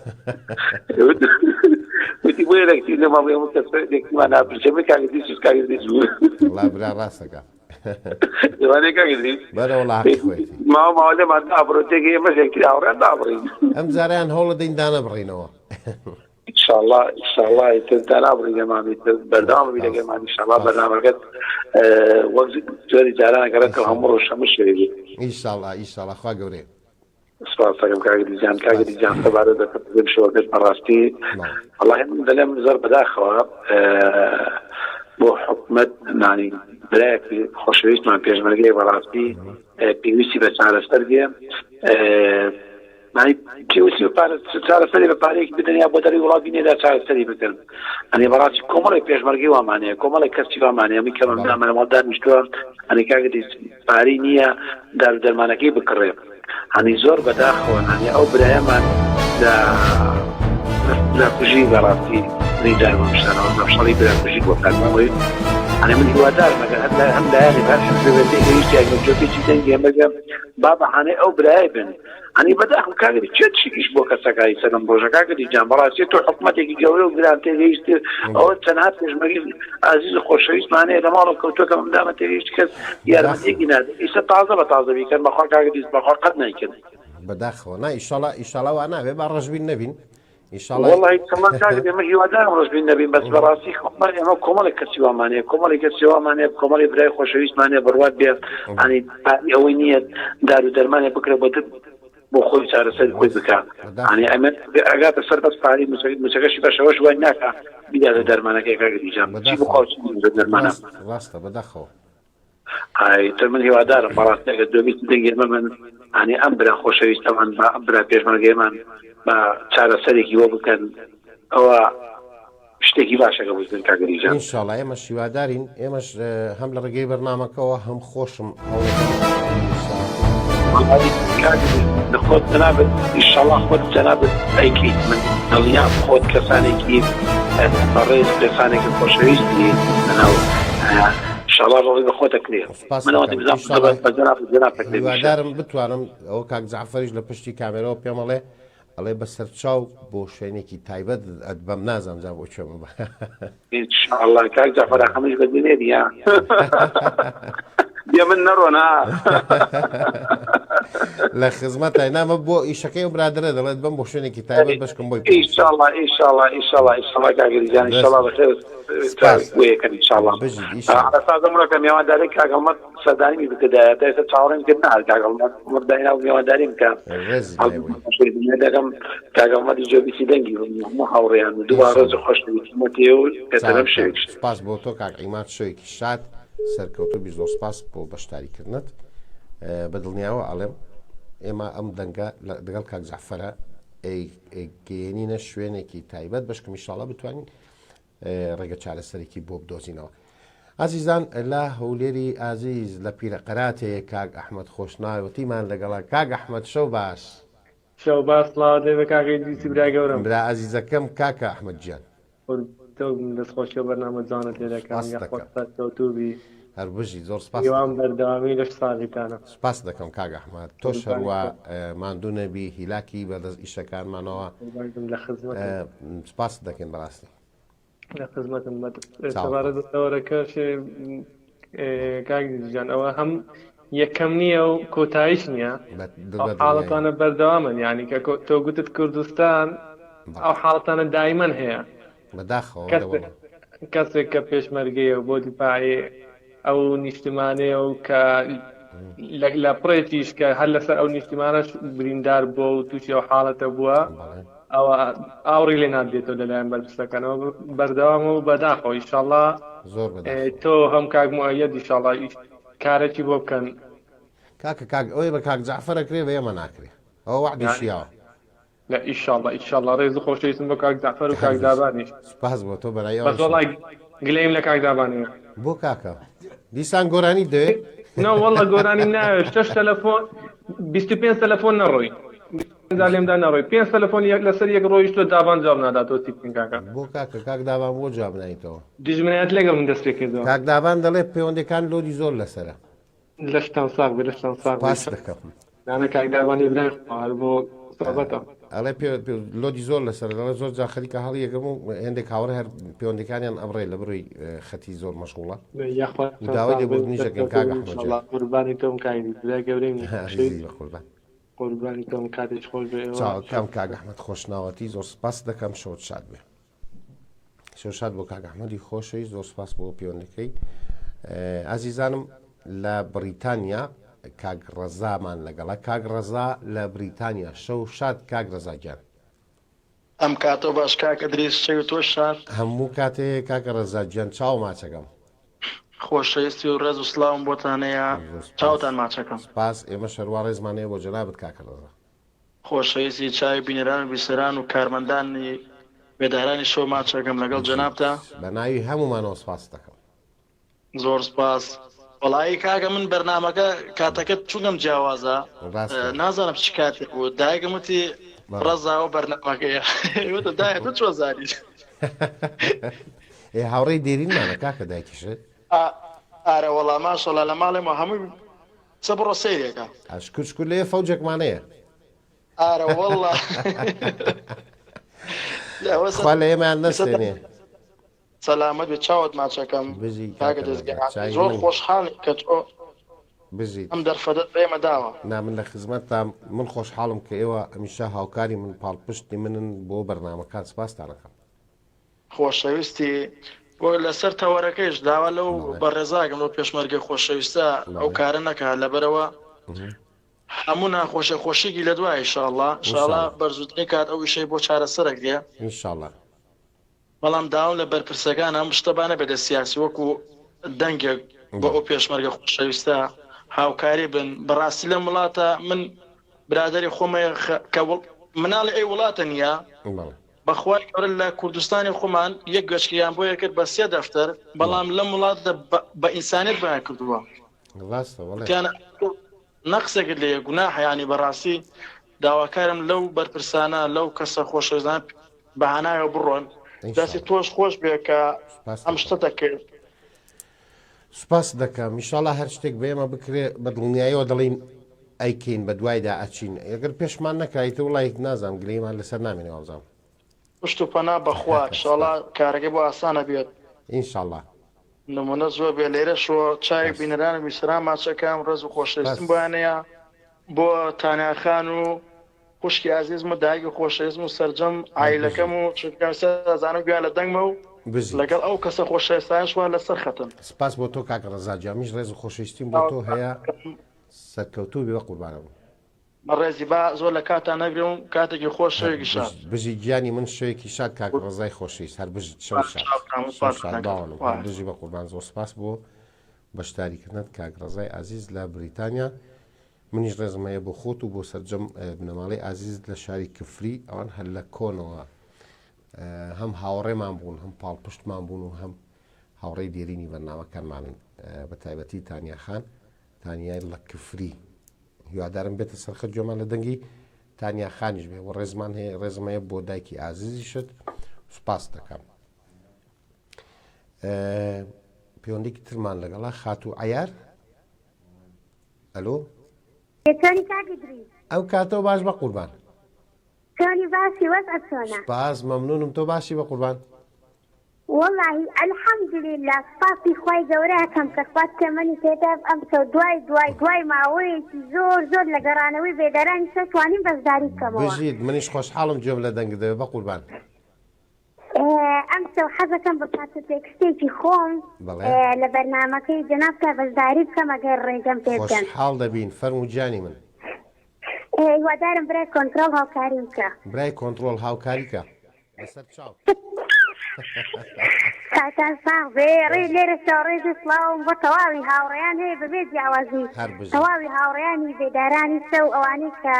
وتی بۆ یەکتی لەما بێ هەموو کەسێکمان ناپرسێمە کاگدی سوس کاگدی زوو وڵا برا ڕاستەکە دەوانەیە کاگدی بەرەوە لاقی خۆیەتی ماوە لێمان دابڕۆتێکی ئێمە یەکتی هاوڕێن دابڕین ئەم جاریان هەوڵە دەین دانە بڕینەوە ئینشاءڵڵا دانابڕین لەمامی بەرداوامە لەگەڵمان ئینشاءڵڵا بەرنامەکەت وەک جۆری جارانەکەڕێتەوە هەموو ڕۆژ هەموو شوێنی ئینشاءڵڵا خوا گەورەی سپاس دەکەم کاگدی جان تەبارەت دەکەم شەوەکەت بەڕاستی وەڵڵاهی من دەڵێم زۆر بەداخەوە بۆ حکومەت نانی برایەکی خۆشەویستمان پێشمەرگەی بەڕاستی پێویستی بە چارەسەرگێ معنی پێویستی چارەسەری بە پارەیەکی بدەنیا بۆ دەری وڵات بینێدا چارەسەری بکەن ئەنی بەڕاستی کۆمەڵی پێشمەرگەی وامانەیە کۆمەڵی کەسی وامانەیە می کە مەمەڵ دانیشتووە ئەنی کاگدی پارەی نییە دەرمانەکەی بکڕێ هەنی زۆر بەداخەوە هەنی ئەو برایەمان لە کوژی بەڕاستی ریدارمان شتانەوە نەفشەڵی براکوژی بۆ کارمەوەی ئەنی من هیوادارم ئەگەر هەم لایانی باش حزبێتی هێویستی ئەگەرجۆکێکی دەنگی ئەمەگە با بەهانەی ئەو برای بن ئەنی بەداخەوە کاگدی چێت شیش بۆ کەسەکانی سەرم ڕۆژە کاگدی جان بەڕاستی تۆ حکومەتێکی گەورە و گران تێگەیشتی ئەوە چەند پێشمەرگی عەزیز و خۆشەویستمانەیە لە ماڵە کەوتووەکە مندامە تێگەیشت کەس یارمەتیەکی نادێت ئیستا تازە بە تازە بیکەن بەخوا کاگدی بەخوا قەت نایکرد بەداخەوە نا ئیشاڵڵا وا نابێ با ڕەشبین نەبین والله كمان كاغدي ما هي وداع رجبين نبي بس براسي خمر يعني كمال كسيوا ماني كمال كسيوا ماني كمال براي خوشويس ماني برواد بيا يعني اوينيه دارو درمانه بكره بده بو خوي صار سد كوي بكا يعني امن اجات السربس فاري مسكش بشوش وينك بدا درمانه كاغدي جام شي بو خوش درمانه راسته بدخو اي تمن هي وداع براسي دوبي دنگي من يعني امبرا خوشويس طبعا امبرا بيشمرگي من با چارەسەرێکی وە بکەن ئەوە شتێکی باشەکە بزن کاگەریجان ئینشاڵڵا ئێمە شیوادارین ئێمەش هەم لە ڕێگەی بەرنامەکەەوە هەم خۆشم خۆت جەنابەت ئینشاڵڵا خۆت جەنابەت ئەیکەیت من دڵنیام خۆت کەسانێکی بەڕێز کەسانێکی خۆشەویستی لەناو ئینشاڵڵا ڕۆڵی بە خۆت ئەکرێ هیوادارم بتوانم ئەوە کاک جەعفەریش لە پشتی کامێرەوە پێم ئەڵێ ئەڵێ بەسەر چاو بۆ شوێنێکی تایبەت بەم نازانم جا بۆ چێمە بە ئینشاءالله کاک جەعفەر خەمیش بەدێنێری یا بیا من نەڕۆنا لە خزمەت نامە بۆ ئیشەکەی و برادرە دەڵێت بم بۆ شوێنێکی تایبەت بەشکم بۆی ئینشاءالله ئینشاءالله ئینشاءالله ئینشاءالله کاگەریجان ئینشاءالله بەخێر وەیەکەن ئینشاءالله ئەسازەمڕەکە میێوانداری کاگەڵمەت سەردانیمی بکردایە تا ئێستا چاوەڕێم کرد نهات کاگەڵمەت مرداینا و میێوانداری بکە دەکەم کاگەڵمەتی جۆبیسی دەنگی هەموو هاوڕێیان و دووبارە ڕێز خۆشەویستیمەتێ و کەتەرەم شەوێک سپاس بۆ تۆ کاک عیماد شەوێکی شاد سەرکەوتوبی زۆر سپاس بۆ بەشداریکردنت بەدڵنیاوە ئەڵێم ئێمە ئەم دەنگە لەگەڵ کاک جەعفەرە گەیەنینە شوێنێکی تایبەت بەشکم ئینشاڵڵا بتوانین ڕێگە چارەسەرێکی بۆ بدۆزینەوە. ئازیزان لە هەولێری ئازیز لە پیرەقەراتەیە کاک ئەحمەد خۆشناوەتیمان لەگەڵا کاک ئەحمەد شەو باش شەو باش سڵاوات بە کاکەی دیسی برا گەورم برا ئازیزەکەم کاکە ئەحمەد گیان دەستخۆشی و بەرنامە جوانت لێ دەکەم هەر بژی زۆر سپاس بەردەوامی لەش ساڵیتانە سپاس دەکەم کاک ئەحمەد تۆ شەروە ماندوو نەبی هیلاکی بەدەست ئیشەکانمانەوە لە خزمەت سپاس دەکەین بەڕاستی لە خزمەتم سەبارەتەوەرەکەش کاکجان ئەوە هەم یەکەم نییە و کۆتاییش نییە حاڵەتانە بەردەوامن یعنی کە تۆ گوتت کوردستان ئەو حاڵەتانە دایمەن هەیە بەداخەوە کەسێک کە پێشمەرگەیە بۆ دیپاعی ئەو نیشتمانەیە و کە لە پڕێتیش کە هەر لەسەر ئەو نیشتمانەش بریندار بووە و تووشی ئەو حاڵەتە بووە ئەوە ئاوڕی لێ نادێتەوە لەلایەن بەرپرسەکانەوە بەردەوام و بەداخەوە ئینشاڵڵا تۆ هەم کاک موعەیەد ئینشاڵڵا کارێکی بۆ بکەن کاک ئەوەی بە کاک جەعفەرە کرێ بە ئێمە ناکرێ ئەوە وعدی شیاوە لا ئینشاڵڵا ئینشاڵڵا ڕێز و خۆشەویستم بۆ کاک جەعفەر و کاک دابانیش سپاس بۆ تۆ بەلای بەس وەڵای گلەیم لە کاک دابانی بۆ کاکە دیسان گۆرانی دەوێت وەڵڵا گۆرانی ناوێت 6 تەلەفۆن 25 تەلەفۆن نەڕۆی لێمدا نەڕۆی 5 تەلەفۆن لەسەر یەک ڕۆیش تۆ دابان جواب ناداتەوە تیپین کاکە بۆ کاکە کاک دابان بۆ جواب نایتەوە دیژمنایەت لەگەڵ من دەست پێ کردەوە کاک دابان دەڵێ پەیوەندەکان لۆدی زۆر لەسەرە لەشتان ساغ بێ لەشتان ساغ پاس دەکەم نانە کاک دابانی برای هەر بۆ سەبەتە ئەڵێ لۆدی زۆر لەسەر دەڵێ زۆر جا خەریکە هەڵی یەکەم و هێندێک هاوڕێ هەر پەیوەندەکانیان ئەبڕێ لە بڕووی خەتی زۆر مەشغوڵە داوای لێ بۆ نیشەکەن کاک ئەحمەد قوربانی تۆم کاکی برای گەورەی قوربان قوربانی تۆم کاتێک خۆش بێ کام کاک ئەحمەد خۆشناوەتی زۆر سپاس دەکەم شەوت شاد بێ شەو شاد بۆ کاک ئەحمەدی خۆشەوی زۆر سپاس بۆ پەیوەندەکەی ئازیزانم لە بریتانیا کاک ڕەزامان لەگەڵە کاک ڕەزا لە بریتانیا شەو شاد کاک ڕەزا گیان ئەم کاتۆ باش کاکە دریس شەوی تۆ شاد هەموو کاتێ کاکە ڕەزا گیان چاو ماچەکەم خۆشەویستی و ڕێز و سڵاوم بۆتانەیە چاوتان ماچەکەم سپاس ئێمە شەروا ڕێزمانەیە بۆ جەنابەت کاکە ڕەزا خۆشەویستی چاوی بینەران و بیسەران و کارمەندانی بێدارانی شەو ماچەکەم لەگەڵ جەنابتە بە ناوی هەمومانەوە سپاس دەکەم زۆر سپاس وەڵایی کاکە من بەرنامەکە کاتەکەت چوونم جیاوازە نازانم چ کاتێک بوو دایکم وتی ڕەزاوە بەرنامەکەیە وتە دایە تۆ چۆ زانیت هاوڕێی دێرینمانە کاکە دایکیشت ئارە وەڵام ماشەڵا لە ماڵێمە هەمووی چە بڕۆ سەیرێکە ئەشکوچکو لێ فەوجێکمانەیە ئارە وەڵا خوا لە ئێمەیان نەستێنێ سەلامەت بێ چاوت ماچەکەم کاکە دەستگەڕان زۆر خۆشحاڵی کە تۆ بژیت ئەم دەرفەدەت بێمە داوە نا من لە خزمەتتان من خۆشحاڵم کە ئێوە ئەمیشە هاوکاری من پاڵپشتی منن بۆ بەرنامەکان سپاستانەکەم خۆشەویستی بۆ لەسەر تەوەرەکەیش داوا لەو بەڕێزاگەم لەو پێشمەرگەی خۆشەویستە ئەو کارە نەکە لەبەرەوە هەموو ناخۆشە خۆشیگی لە دوای ئینشاءڵڵا ئینشاءڵڵا بەرزووترین کات ئەو ویشەی بۆ چارەسەرێک دێ ئینشاءڵڵا بەڵام داوام لە بەرپرسەکان ئەم شتەبانە بێتە سیاسی وەکو دەنگێک بۆ ئەو پێشمەرگە خۆشەویستە هاوکاری بن بەڕاستی لە وڵاتە من برادری خۆمە کە مناڵی ئەی وڵاتە نییە بەخوای گەورە لە کوردستانی خۆمان یەک گەشتیان بۆ یەکرد بە 3 دەفتەر بەڵام لەم وڵاتە بە ئینسانیت بەیان کردووە نەقسێکت لێ گوناح یانی بەڕاستی داواکارم لەو بەرپرسانە لەو کەسە خۆشەویستان بەهانایەوە بڕۆن دەستی تۆش خۆش بێ کە ئەم شتە دەکرد سپاس دەکەم ئینشاڵڵا هەر شتێک بێمە بکرێ بە دڵنیاییەوە دەڵین ئەیکەین بە دوایدا ئەچین ئەگەر پێشمان نەکایتە وڵی نازام گلەیمان لەسەر نامێنەوە ئەوزام پشت و پەنا بەخوا ئینشاڵڵا کارەکەی بۆ ئاسانە بێت ئینشاڵڵا نمونە زۆر بێ لێرە شۆ چای بینەران میسران ماچەکەم ڕێز و خۆشەویستم بۆیانەیە بۆ تانیاخان و خوشکی عزیزم و دایک و خۆشەویستم و سەرجەم عایلەکەم و چونکەزانم گویا لە دەنگمە و لەگەڵ ئەو کەسە خۆشەویستانشوان لەسەر خەتم سپاس بۆ تۆ کاکە ڕەزا جامیش ڕێز و خۆشەویستیم بۆ تۆ هەیە سەرکەوتوو بێ قوربانەوە ڕێزی با زۆر لە کاتان نەگرم کاتێکی خۆش شەوێکی شاد بژی گیانی من شوێکی شاد کاکە ڕەزای خۆشەویست هەر بژیت بژی بە قوربان زۆر سپاس بۆ بەشداریکردنت کاک ڕەزای عزیز لە بریتانیا منیش ڕێزمەیە بۆ خۆت و بۆ سەرجەم بنەماڵی عزیز لە شاری کفری ئەوان هەر لە کۆنەوە هەم هاوڕێمان بوون هەم پاڵپشتمان بوون و هەم هاوڕێی دێرینی بەرنامەکانمانن بە تایبەتی تانیاخان تانیای لە کفری هیوادارم بێتە سەرخەت جۆمان لە دەنگی تانیاخانیش بێ و ڕێزمان هەیە ڕێزمەیە بۆ دایکی ئازیزیشت سوپاس دەکەم پەیوەندێکی ترمان لەگەڵا خات و عەیار ئەلۆ ئەو کاتەوە باش بە قوربان سپاس مەمنونم تۆ باشی بە قوربان والله الحمد لله سپاسی خوای گەورەکەم کە خوات تێمەنی پێدا ئەمسە دوای ماوەیەکی زۆر لە گەڕانەوەی بێدەرانی سە توانیم بەشداری بکەمەوە بژیت منیش خۆشحاڵم گوێم لە دەنگ دەوێ بە قوربان ئەمسە حەزەکەم بە پاتە تێکستێکی خۆم لە بەرنامەکەی جەنابکە بەشداری بکەم ئەگەر ڕێگەم پێ بدەن خۆشحاڵ دەبین فەرمووجانی من هیوادارم برای کۆنتڕۆڵ هاوکاری بکە برای کۆنتڕۆڵ هاوکاری کە لەسەر چاو کاتان ساغ بێ ڕێ لێرە ڕێزی سڵاوم بۆ تەواوی هاوڕێیان هەیە بەبێ جیاوازی تەواوی هاوڕێیانی بێدارانی سە و ئەوانەی کە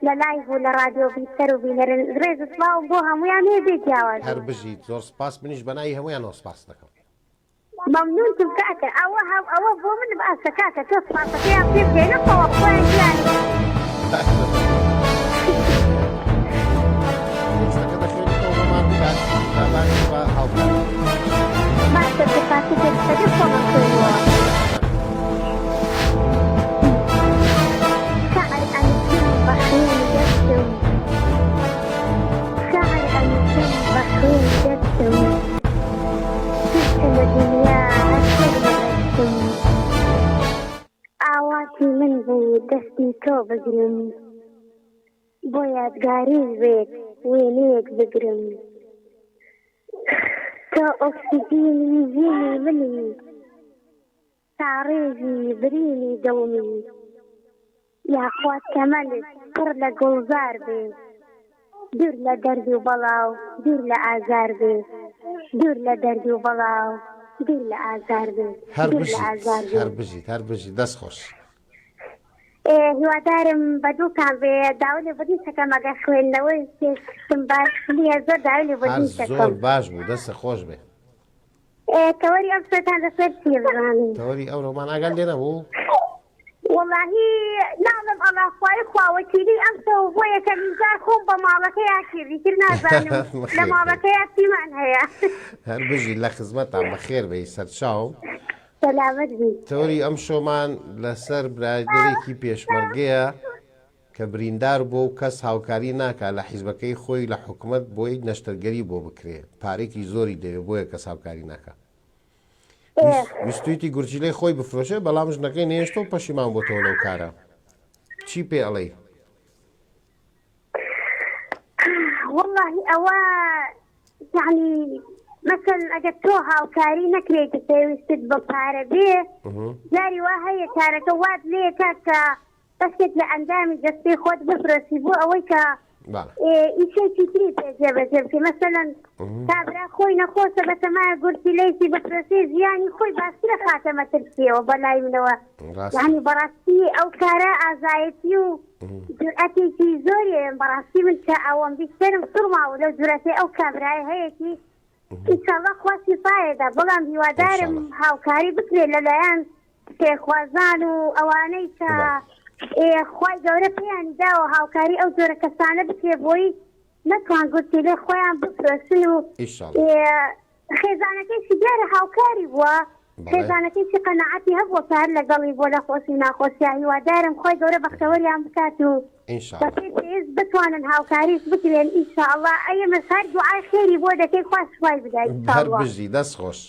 لە لایڤ و لە رادیۆ بیستەر و بینەرن ڕێز سڵاوم بۆ هەمویان هەیە بێ جیاوازی هەر بژیت زۆر سپاس منیش بەناوی هەمویانەوە سپاس دەکەم مەمنونتم کاکە ئەوە بۆ من باسە کاکە تۆ سپاسەکەیان پێ بگەێنەوە خۆیان گیانی ئاواتی من بوو دەستی تۆ بگرم بۆ یادگاری بێت وێنەیەک بگرم تۆ ئۆکسیجینی ژینی منی تا ڕێژی برینی دڵمی یاخوات کەمەلت پڕ لە گوڵزار بێ دوور لە دەردی و بەڵاو دوور لە ئازار بێ دوور لە دەردی و بەڵاو دوور لە ئازار بێ هەر بژی دەست خۆش هیوادارم بە دووکان بێ داوای لێ بۆدی سەکەم ئەگەر خوێندنەوەی پێشتم باش نییە زۆر داوای لێ بۆدی سەکەم زۆر باش بوو دەستە خۆش بێ تەوەری ئەم سێتان لەسەر چی بزانین تەوەری ئەو ڕۆمان ئاگەر لێ نەبوو واللهی ناڵم ئەڵاخوای خواوەکیلی ئەمسە و بۆ یەکەمین جار خۆم بە ماڵەکەی کردیتر نازانم لە ماڵەکەی چیمان هەیە هەر بژی لە خزمەتان بەخێر بێی سەرچاوم سەلامەت بی تەوەری ئەم شۆمان لەسەر برادێکی پێشمەرگەیە کە بریندار بۆ و کەس هاوکاری ناکە لە حیزبەکەی خۆی لە حکوومەت بۆی نەشتەرگەری بۆ بکرێ پارێکی زۆری دەوێت بۆیە کەس هاوکاری ناکە ویستویتی گورجیلەی خۆی بفرۆشێ بەڵام ژنەکەی نێشتە و پەشیمان بۆتەوە لەو کارە چی پێ ئەڵێ واللهی ئەوە یعنی مثلا ئەگەر تۆ هاوکاری نەکرێتە پێویستت بە پارە بێ جاری وا هەیە کارەکە وات لێ کاکە بەسێت لە ئەندامی دەستی خۆت بفرۆسی بۆ ئەوەی کە ئیشێکی تری پێجێبەجێ بکە مەسەلەن کابرا خۆی نەخۆشە بەتەمایە گورتی لەیسی بفرۆسێ ژیانی خۆی باشترە خاتەمە ترسیەوە بەلای منەوە یعنی بەڕاستی ئەو کارە ئازایەتی و جورئەتێکی زۆریە بەڕاستی من کە ئەوەم بیستەرم سوڕماوە لەو جورەتەی ئەو کابرای هەیەکی ئینشاڵڵا خواسی پایەدا بەڵام هیوادارم هاوکاری بکرێ لەلایەن پێخوازان و ئەوانەی کە خوای گەورە پێیانی داوە هاوکاری ئەو جۆرە کەسانە بکرێ بۆی نەتوان گوتی لێ خۆیان بفرۆسن و خێزانەکەی دیارە هاوکاری بووە خێزانەکەی چی قەنەعەتی هەبووە کە هەر لەگەڵی بۆ لە خۆشی ناخۆشیە هیوادارم خۆی گەورە بەختەوەریان بکات و بەپێی پێویست بتوانن هاوکاریش بکرێن ئینشاءالله ئەمەش هەر دوعای خێری بۆ دەکەی خوا شفای بدات هەر بژی دەست خۆش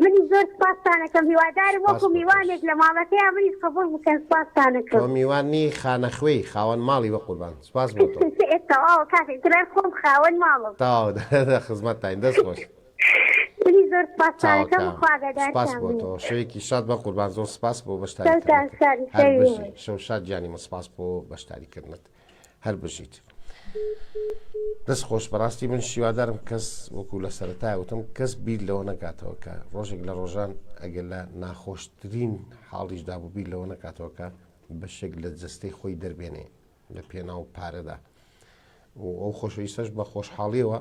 منی زۆر سپاستانەکەم هیوادارم وەکو میوانێک لە ماڵەکەیان منیش قبوڵ بکەن سپاستانەکەم تۆ میوانی خانەخوێی خاوەن ماڵی بە قوربان سپاس بۆ تۆ تەواو کاکەی ترای خۆم خاوەن ماڵم تاو خزمەتتان دەست خۆش منی زۆر سپاستانەکەم خوا سپاس بۆ تۆ شەوێکی شاد بە قوربان زۆر سپاس بۆ بەشداریکردنت شەو شاد گیانی مە سپاس بۆ بەشداریکردنت هەر بژیت دەست خۆش بەڕاستی من شیوادارم کەس وەکو لە سەرەتای وتم کەس بیر لەوە نەکاتەوە کە ڕۆژێک لە ڕۆژان ئەگەر لە ناخۆشترین حاڵیشدا بوو بیر لەوە نەکاتەوە کە بەشێک لە جەستەی خۆی دەربێنێ لە پێناو پارەدا و ئەو خۆشەویستەش بە خۆشحاڵیەوە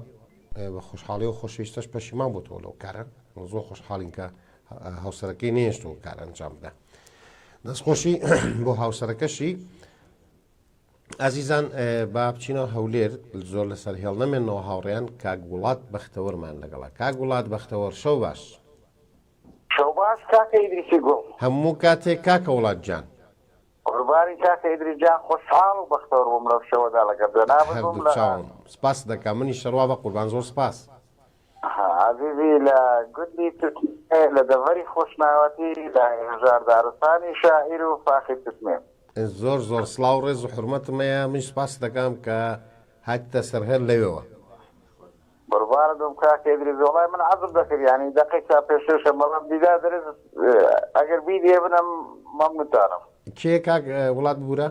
بە خۆشحاڵی و خۆشەویستەش پەشیمان بۆتەوە لەو کارە زۆر خۆشحاڵین کە هاوسەرەکەی نێشتەوە کار ئەنجام بدە دەستخۆشی بۆ هاوسەرەکەشی ئازیزان با بچینەوە هەولێر زۆر لەسەر هێڵ نەمێنەوە هاوڕێیان کاک وڵات بەختەوەرمان لەگەڵا کاک وڵات بەختەوەر شەو باش شەو باش کاکە ئیدریسی گوڵ هەموو کاتێک کاکە وڵات جان قوربانی کاکە ئیدریس جان خۆشحاڵ و بەختەوەر بووم لەو شەوەدا لەگەڵ هەردوو چاوم سپاس دەکەم منی شەڕوا بە قوربان زۆر سپاس عزیزی لە گوندی تورکیە لە دەڤەری خۆشناوەتی لە هێژار دارستانی شاعیر و فاخی تسمێ زۆر زۆر سڵاو ڕێز و حرمەتم هەیە من سپاس دەکەم کە هاتیتە سەرهێڵ لەوێەوە قوربانە دوم کاکە ئیدریس وەڵای من عەزم دەکرد یعنی دەقێکا پێشێشە مەڵم دیدار دەرێت ئەگەر بیدێ بنم مەمنوتانم کێ کاک وڵات بوورە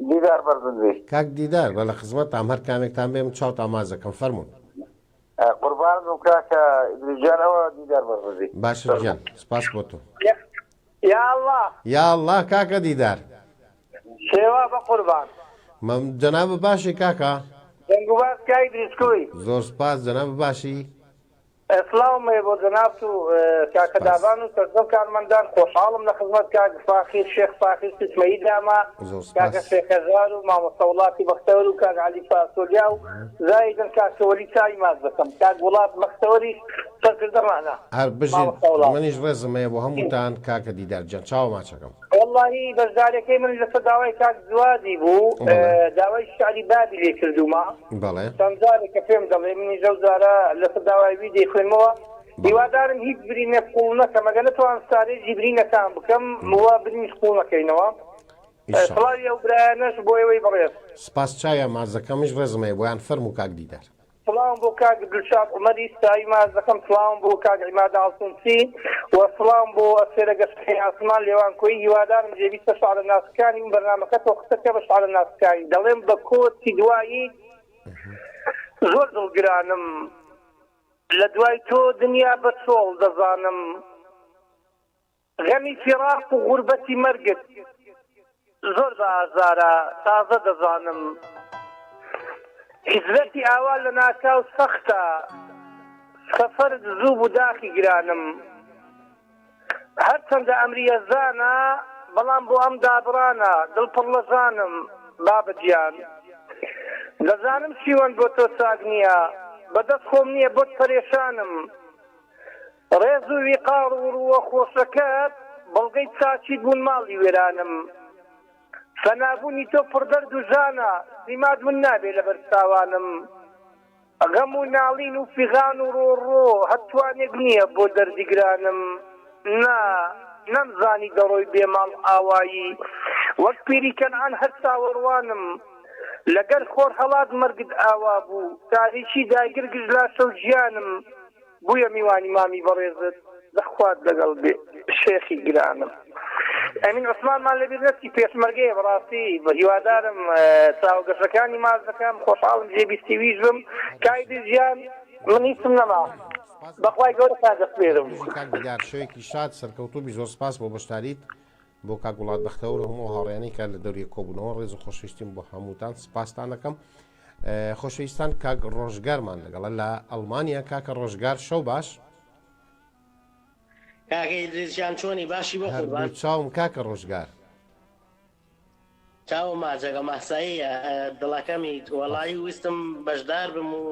دیدار بەرزنجی کاک دیدار بە لە خزمەتام هەر کامێکتان بێم چاوت ئامازەکەم فەرموون قوربانە دوم کاکە ئیدریس جان ئەوە دیدار بەرزنجی باشە گیان سپاس بۆ تۆ یا الله یا الله کاکە دیدار شێوا بە قوربان جەناب باشی کاکە دەنگوباز کای دریسکوی زۆر سپاس جەناب باشی ئەسڵام بۆ جەنابت و کاکە دابان و سەردەم کارمەندان خۆشحاڵم لە خزمەت کاک فاخیر شێخ فاخیر سسمەیی داما کاکە شێخەزار و مامۆستا وڵاتی بەختەوەر و کاک عەلی فاسۆلیا و زایدن کاکەوەلی چاوی ماز دەکەم کاک وڵات بەختەوەری سەرکردەمانە هەر بژین منیش ڕێزم هەیە بۆ هەمووتان کاکە دیدار جان چاوە ماچەکەم واللهی بەشدارەکەی من لەسەر داوای کاک زوادی بوو داوای شعری بابی لێ کردومە چەند جارێک کە پێم دەڵێ منی ژەو جارە لەسەر داوای وی دەیخوێنمەوە هیوادارم هیچ برینە قوڵ نەکەم ئەگەر نەتوان سارێژی برینەکان بکەم وە برینیش قوڵ نەکەینەوە سڵاوی ئەو برایانەش بۆ ئێوەی بەڕێز سپاس چایە مازەکەمیش ڕێزم هەیە بۆیان فەرموو کاک دیدار سلام بۆ کاک دڵشاد عومەری ستایی ماز دەکەم سلام بۆ کاک عیماد ئاسونچی و سلام بۆ ئەسێرە گەشتەکەی ئاسمان لێوان کۆی هیوادارم جێویستە شعرە ناسەکانی و بەرنامەکە تۆ قسەکە بە شعرە ناسەکانی دەڵێم بە کۆچی دوایی زۆر دڵگرانم لە دوای تۆ دنیا بە چۆڵ دەزانم غەمی فیراق و غوربەتی مەرگت زۆر بە ئازارە تازە دەزانم حیزبەتی ئاوا لە ناکاو سەختە سەفەرت زوو بوو داخی گرانم هەرچەندە ئەمریە زانە بەڵام بۆ ئەم دابڕانە دڵپڕ لە ژانم بابەتیان دەزانم چیوەن بۆ تۆ چاک نییە بەدەست خۆم نییە بۆت پەرێشانم ڕێز و ویقار و ڕووە خۆشەکەت بەڵگەی چاچی بوون ماڵی وێرانم فەنابوونی تۆ پڕدەرد و ژانە سیماد من نابێ لە بەرچاوانم غەم و ناڵین و فیغان و ڕۆڕۆ هەتوانێک نییە بۆ دەردیگرانم نا نەمزانی دەڕۆی بێماڵ ئاوایی وەک پیری کەنعان هەر چاوەڕوانم لەگەر خۆر هەڵات مەرگت ئاوا بوو تاریکی داگیر گژلا شەو ژیانم بوویە میوانی مامی بەڕێزت دەخوات لەگەڵ بێ شێخی گرانم ئەمین عوسمانمان لەبیر نەچی پێشمەرگەیە بەڕاستی بە هیوادارم چاوگەشەکانی ماز دەکەم خۆشحاڵم جێبیستی ویش بم کایدی ژیان من هیچم نەما بەخوای گەورەتان دەسپێرم کاک دیدار شوێکی شاد سەرکەوتوبی زۆر سپاس بۆ بەشداریت بۆ کاک وڵات بەختەوەر هەموو هاوڕێیانەی کە لە دەوری کۆبوونەوە ڕێز و خۆشەویستیم بۆ هەمووتان سپاستان دەکەم خۆشەویستان کاک ڕۆژگارمان لەگەڵە لە ئەڵمانیا کاکە ڕۆژگار شەو باش کاکە ئیدریسیان چۆنی باشی بۆ قوربان چاوم کاکە ڕۆژگار چاوم ماجەگە ماساییە دڵەکەمی وەڵایی ویستم بەشدار بم و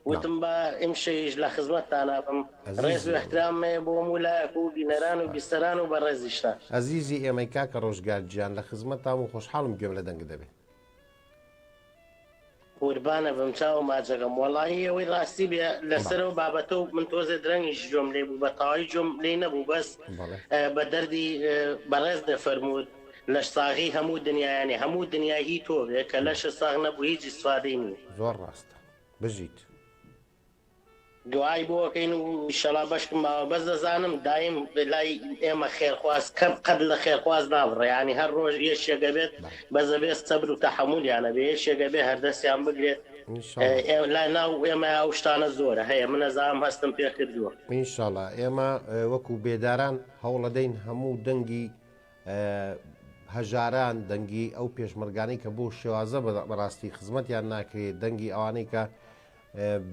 وتم بە ئیمشەیش لە خزمەتتانە بم ڕێز و احترامێ بۆ مولایەک و بینەران و بیستەران و بە ڕێزیشتان عزیزی ئێمەی کاکە ڕۆژگار گیان لە خزمەتتان و خۆشحاڵم گوێم لە دەنگ دەبێت قوربانە بم چاو ماجەکەم وەڵاهی ئەوەی ڕاستی بێ لەسەرەوە بابەتە و من تۆزێ درەنگیش جۆم لێ بوو بە تەواوی جۆم لێ نەبوو بەس بە دەردی بەڕێز دەفەرمووت لە ساغی هەموو دنیایانێ هەموو دنیایی تۆ بێ کە لەشە ساغ نەبوو هیچ سوادەی نیە زۆر ڕاستە بژیت دوای بۆکەین و ئینشەڵا بەشکم ماوە بەس دەزانم دایم لای ئێمە خێرخواست کەم قەت لە خێرخواست نابڕێ ینی هەر ڕۆژ یەکێکە بێت بەزەبێت سەبر و تەحەمولیانە بێ یەکێکە بێ هەردەستیان بگرێت لای ناو ئێمە ئەو شتانە زۆرە هەیە من نەزانم هەستم پێ کردووە ئینشەڵا ئێمە وەکو بێداران هەوڵە دەین هەموو دەنگی هەژاران دەنگی ئەو پێشمەرگانەی کە بۆ شێوازە بەڕاستی خزمەتیان ناکرێت دەنگی ئەوانەی کە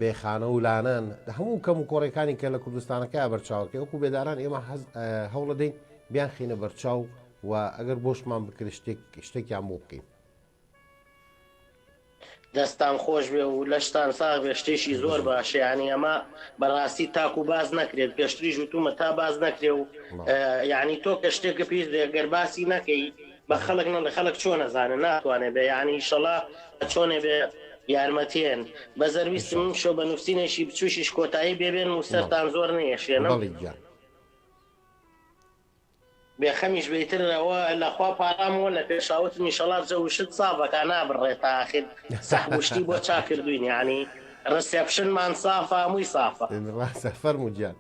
بێخانە و لانان هەموو کەم و کۆڕێکانی کە لە کوردستانەکە بەرچاوکە وەکو بێداران ئێمە هەوڵە دەین بیان خینە بەرچاو و ئەگەر بۆشمان بکرد شتێکیان بۆ بکەین دەستان خۆش بێ و لەشتان ساغ بێ شتێکی زۆر باشە ینی ئەمە بەڕاستی تاکو باز نەکرێت پێشتریش وتومە تا باز نەکرێ و یعنی تۆ کە شتێکە پێش دێگەر باسی نەکەی بە خەڵک لە خەڵک چۆن نەزانە ناتوانێت بێ یعنی ئیشەڵا چۆنێ بێ یارمەتیان بەزەرویستی من شۆ بە نووسینێکی بچوشیش کۆتایی بێبێن و سەرتان زۆر نەیەشێنم بێخەمیش بێترەوە لەخوا پارامەوە لە پێشاوت میشەڵات جەوشت سافەکە نابڕێت تاخیر سەحبشتی بۆ چاکردوین یعنی ڕسێپشنمان سافە هەمووی سافە فەرموودیان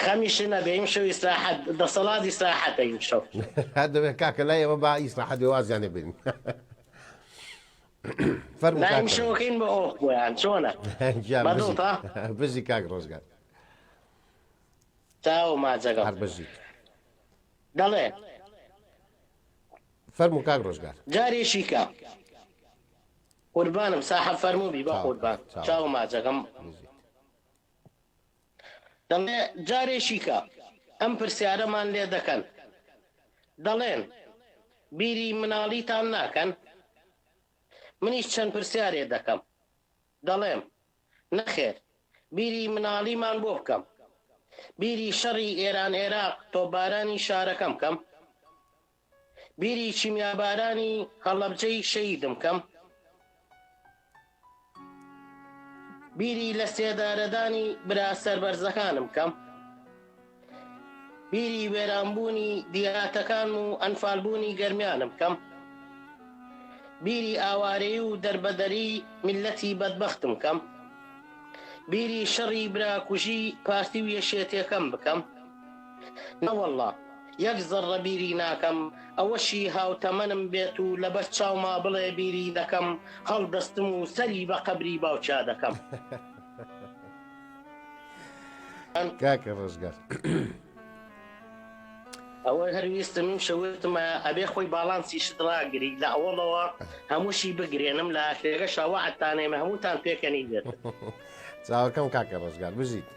خەمیش نەبێ ئیم شەو ئیسراحەت دەسەڵات ئیسراحەتە ئیم شەو دەبێت کاکە لای ئێمە با ئیسراحەت وازیانێ بین لایم شەوەکەین بە ئۆخ بۆیان چۆنە بەدڵتە بژی کاک ڕۆژگار چاو ماجەگە هەر بژی دەڵێ فەرموو کاک ڕۆژگار جارێشی کە قوربانم ساحەب فەرمووبی بە قوربان چاو ماجەگەم دەڵێ جارێشی کە ئەم پرسیارەمان لێ دەکەن دەڵێن بیری مناڵیتان ناکەن منیش چەند پرسیارێ دەکەم دەڵێم نەخێر بیری مناڵیمان بۆ بکەم بیری شەڕی ئێران عێراق تۆبارانی شارەکەم کەم بیری چیمیابارانی هەڵەبجەی شەیدم کەم بیری لە سێدارەدانی برا سەربەرزەکانم کەم بیری وێرانبوونی دیهاتەکان و ئەنفالبوونی گەرمیانم کەم بیری ئاوارەی و دەربەدەری میلەتی بەدبەختم کەم بیری شەڕی براکوژی پارتی و یەشێتێکەم بکەم نەوەڵڵا یەک زەڕە بیری ناکەم ئەوەشی هاوتەمەنم بێت و لەبەر چاوما بڵێ بیری دەکەم هەڵدەستم و سەری بە قەبری باوچا دەکەم کاکە ڕۆژگار ئەوە هەرویستم من شەوتمە ئەبێ خۆی باڵانسی شتڕاگری لە ئەوڵەوە هەمووشی بگرێنم لە ئاخرێگە شاوەعەتانێمە هەمووتان پێکەنی بێت چاوەکەم کاکە ڕۆژگار بژیت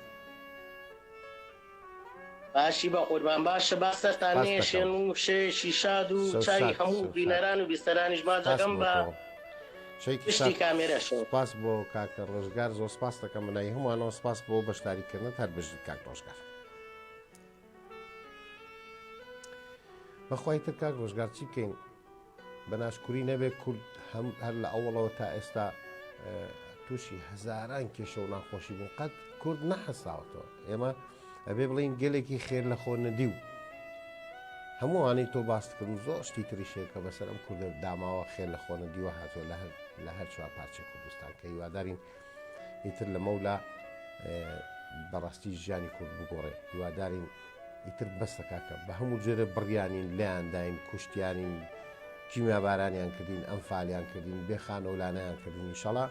باشی بە قوربان باشە با سەرتان نێشێن و شێشی شاد و چاوی هەموو بینەران و بیستەرانیش ماجەکەم بە پشتی کامێرەشەوە سپاس بۆ کاکە ڕۆژگار زۆر سپاس دەکەم منای هەمووانەوە سپاس بۆ بەشداریکردنت هەر بژیت کاک ڕۆژگار بەخوای تر کاک ڕۆژگار چی بکەین بە ناشکوری نەبێت کورد هەر لە ئەوڵەوە تا ئێستا تووشی هەزاران کێشە و ناخۆشی بوون قەت کورد نەحەساوەتەوە ئێمە ئەبێ بڵین گەلێکی خێر لە خۆ نەدی و هەمووانەی تۆ باستکرد و زۆر شتی تریشەیە کە بەسەر ئەم کوردە داماوە خێر لە خۆ نەدیوە هاتووە لە هەر چوار پارچەی کوردستان کە هیوادارین ئیتر لە مەولا بەڕاستی ژیانی کورد بگۆڕێ هیوادارین ئیتر بەستە کاکە بە هەموو جێرە بڕیانین لایانداین کوشتیانین کیمیابارانیان کردین ئەمفالیان کردین بێخانە و لانەیان کردین ئیشەڵا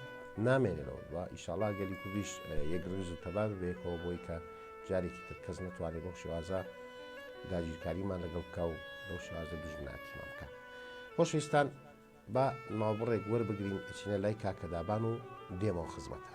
نامێنێنەوە و ئیشەڵا گەلی کوردیش یەک ڕێز و تەبا ببێتەوە بۆی کە جارێکی تر کەس نەتوانێت بەو شێوازە داگیرکاریمان لەگەڵ بکە و بەو شێوازە دوژمناتیمان بکە. خۆشەویستان با ناوبڕێک وەربگرین ئەچینە لای کاکەدابان و دێمەوە خزمەتە.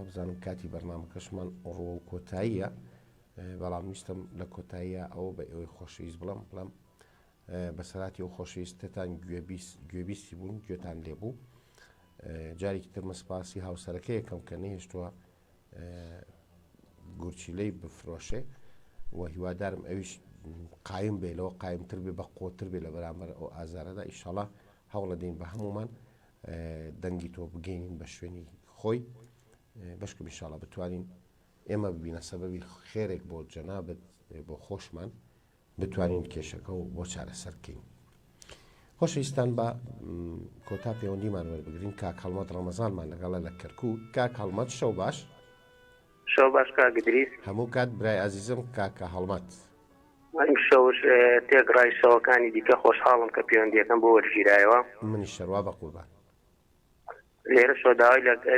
بزانم کاتی بەرنامەکەشمان ڕۆ و کۆتاییە بەڵام ویستم لە کۆتاییە ئەوە بە ئەوەی خۆشەویست بڵم بەسەراتی ئەو خۆشەویستتان گوێبیستی بوون گوێتان لێبوو جارێکی تر مەسپاسی هاوسەرەکە یەکەم کە نەهێشتووە گورچیلەی بفرۆشێ و هیوادارم ئەویش قایم بێ لەوە قایمتر بێ بە قۆتر بێ لە بەرامبەر ئەو ئازارەدا ئیشەڵا هەوڵە دەین بە هەمومان دەنگی تۆ بگەینین بە شوێنی خۆی بەشکە ئیشەڵا بتوانین ئێمە ببینە سەبەبی خێرێک بۆ جەنابەت بۆ خۆشمان بتوانین کێشەکە و بۆ چارەسەرکەین. خۆشەویستان بە کۆتا پەیوەندیمان وەربگرین کاک هەڵمەت ڕەمەزانمان لەگەڵە لە کەرکووک کاک هەڵمەت شەو باش شەو باش کاگدریس هەموو کات برای عزیزم کاکە هەڵمەت شەوش تێگڕای شەوەکانی دیکە خۆشحاڵم کە پەیوەندیەکەم بۆ وەرگیرایەوە منی شەروا بە قوربان لێرە شۆ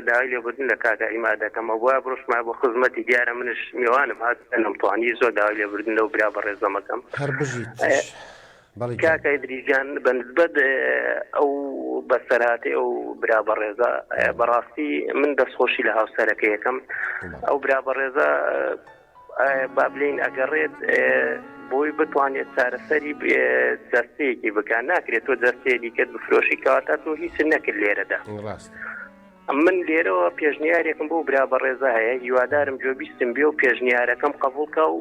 داوای لێبوردن لە کاکە ئیما دەکەمە بۆە بڕۆشمە بۆ خزمەتی دیارە منش میوانم هات نەمتوانی زۆر داوای لێبوردن لەو برا بەڕێزەمەکەم هەر بژیت کاکە ئیدریسجان بەنسبەت ئەو بەسەرهاتی ئەو برا بەڕێزە بەڕاستی من دەستخۆشی لە هاوسەرەکە یەکەم ئەو برا بەڕێزە با بڵێن ئەگەڕێت بۆی بتوانێت چارەسەری جەستەیەکی بکات ناکرێت تۆ جەستەیەکی کرد بفرۆشی کەواتە تۆ هیچ نەکرد لێرەدا من لێرەوە پێشنیارێکم بۆ برا بەڕێزە هەیە هیوادارم جۆبیستم بێ و پێشنیارەکەم قبولکە و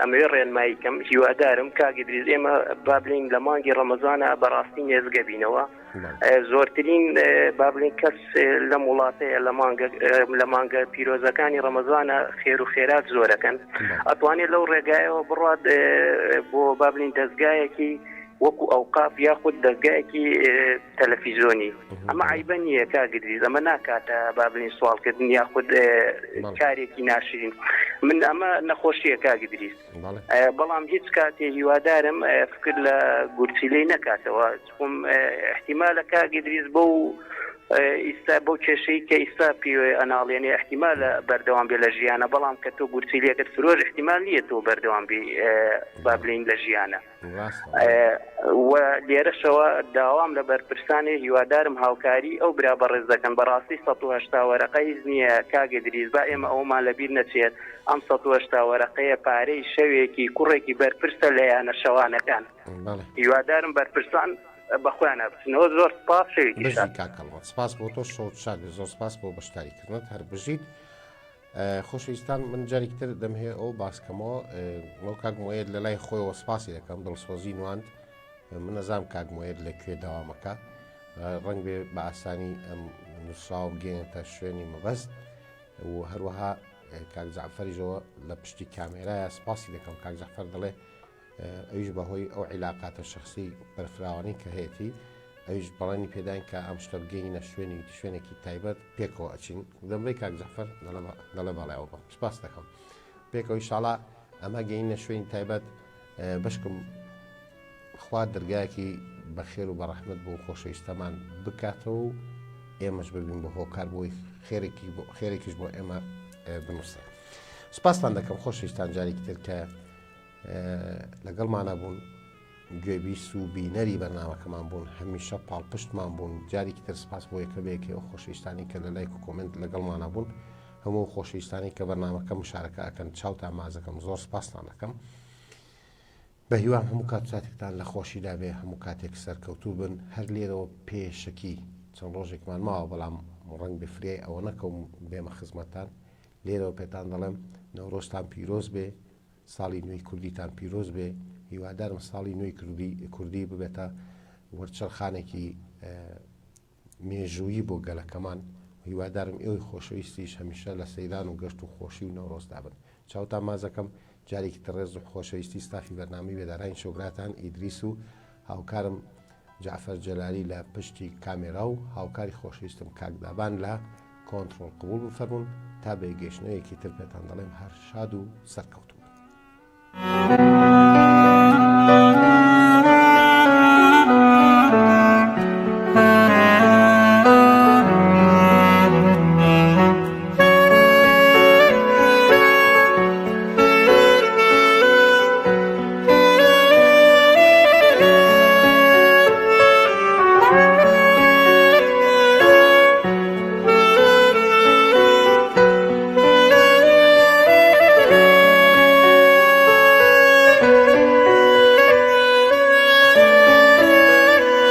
ئەمەوێ ڕێنماییکەم هیوادارم کاگدریز ئێمە با بڵین لە مانگی ڕەمەزانە بەڕاستی نێزگە بینەوە زۆرترین با بڵین کەس لەم وڵاتەیە لە مانگە پیرۆزەکانی ڕەمەزانە خێر و خێرات زۆرەکەن ئەتوانێت لەو ڕێگایەوە بڕات بۆ با بڵین دەستگایەکی وەکو ئەوقاف یاخود دەستگایەکی تەلەڤیزۆنی ئەمە عیبە نییە کاگدریز ئەمە ناکاتە با بڵین سوالکردن یاخود کارێکی ناشرین من ئەمە نەخۆشیە کاگدریز بەڵام هیچ کاتێ هیوادارم فکر لە گورچیلەی نەکاتەوە چۆن احتیمالە کاگدریز بۆ ئیستا بۆ کێشەی کە ئیستا پێوێ ئەناڵێنێ احتیمالە بەردەوام بێ لە ژیانە بەڵام کە تۆ گورچیلەکەت فرۆژ احتیمال نییە تۆ بەردەوام بێ با بڵین لە ژیانە و لێرەشەوە داوام لە بەرپرسانی هیوادارم هاوکاری ئەو برا بەڕێز دەکەن بەڕاستی 180 وەرەقەی نییە کاگدریز با ئێمە ئەومان لەبیر نەچێت ئەم 180 وەرەقەیە پارەی شەوێکی کوڕێکی بەرپرسە لە یانە شەوانەکان هیوادارم بەرپرسان بەخۆیان بچنەوە زۆر سپاس شەوێکی سپاس بۆ تۆ شەوت شاد زۆر سپاس بۆ بەشداریکردنت هەر بژیت خۆشەویستان من جارێکی تر دەمهەیە ئەو باسکەمەوە ئەو کاگمۆیت لە لای خۆیەوە سپاسی دەکەم دڵسۆزی نواند من نەزانم کاگمۆیت لەکوێ داوامەکە ڕەنگ بێ بە ئاسانی ئەم نووسراو بگەێنێتە شوێنی مەبەست و هەروەها کاک جەعفەریشەوە لە پشتی کامێرایە سپاسی دەکەم کاک جەعفەر دەڵێ ئەویش بەهۆی ئەو عیلاقاتە شخصی بەرفراوانی کە هەیەی ئەویش بەڵێنی پێداین کە ئەم شتە بگەینە شوێنێکی تایبەت پێکەوە ئەچین دەمڕی کاک جەعفەر دەڵێ باڵایەوە بە سپاس دەکەم پێکەوە ئیشاڵا ئەمە گەینە شوێنی تایبەت بەشکم خوا دەرگایەکی بەخێر و بەڕەحمەت بۆ خۆشەویستەمان بکاتەوە و ئێمەش ببین بە هۆکار بۆی خێرێکیش بۆ ئێمە بنووسێ سپاسان دەکەم خۆشەویستان جارێکی تر کە لەگەڵمانە بوون گوێبیست و بینەری بەرنامەکەمان بوون هەمیشە پاڵپشتمان بوون جارێکی تر سپاس بۆ یەکە بەیەکەوە خۆشەویستانی کە لە لایک و کۆمنت لەگەڵمانە بوون هەموو خۆشەویستانی کە بەرنامەکە مشارەکە ئەکەن چاوتان مازەکەم زۆر سپاسان دەکەم بە هیوام هەموو کاتێکتان لە خۆشیدا بێ هەموو کاتێک سەرکەوتوو بن هەر لێرەوە پێشەکی چەند ڕۆژێکمان ماوە بەڵام ڕەنگ بفرێ ئەوە نەکەم بێمە خزمەتان لێرەوە پێتان دەڵێم نەورۆستان پیرۆز بێ ساڵی نوێی کوردیتان پیرۆز بێ هیوادارم ساڵی نوێی کوردی ببێتە وەرچەرخانێکی مێژوویی بۆ گەلەکەمان هیوادارم ئێوەی خۆشەویستیش هەمیشە لە سەیران و گەشت و خۆشی و نەورۆزدا بن چاوتان مازەکەم جارێکی تڕێز و خۆشەویستی ستافی بەرنامی بێدارانی شۆگراتان ئیدریس و هاوکارم جعفەر جەلالی لە پشتی کامێرا و هاوکاری خۆشەویستم کاکدابان لە کۆنتڕۆڵ قبول بفەرمون تا بێگەشتنەوەیەکی تر پێتان دەڵێم هەر شاد و سەرکەوتوو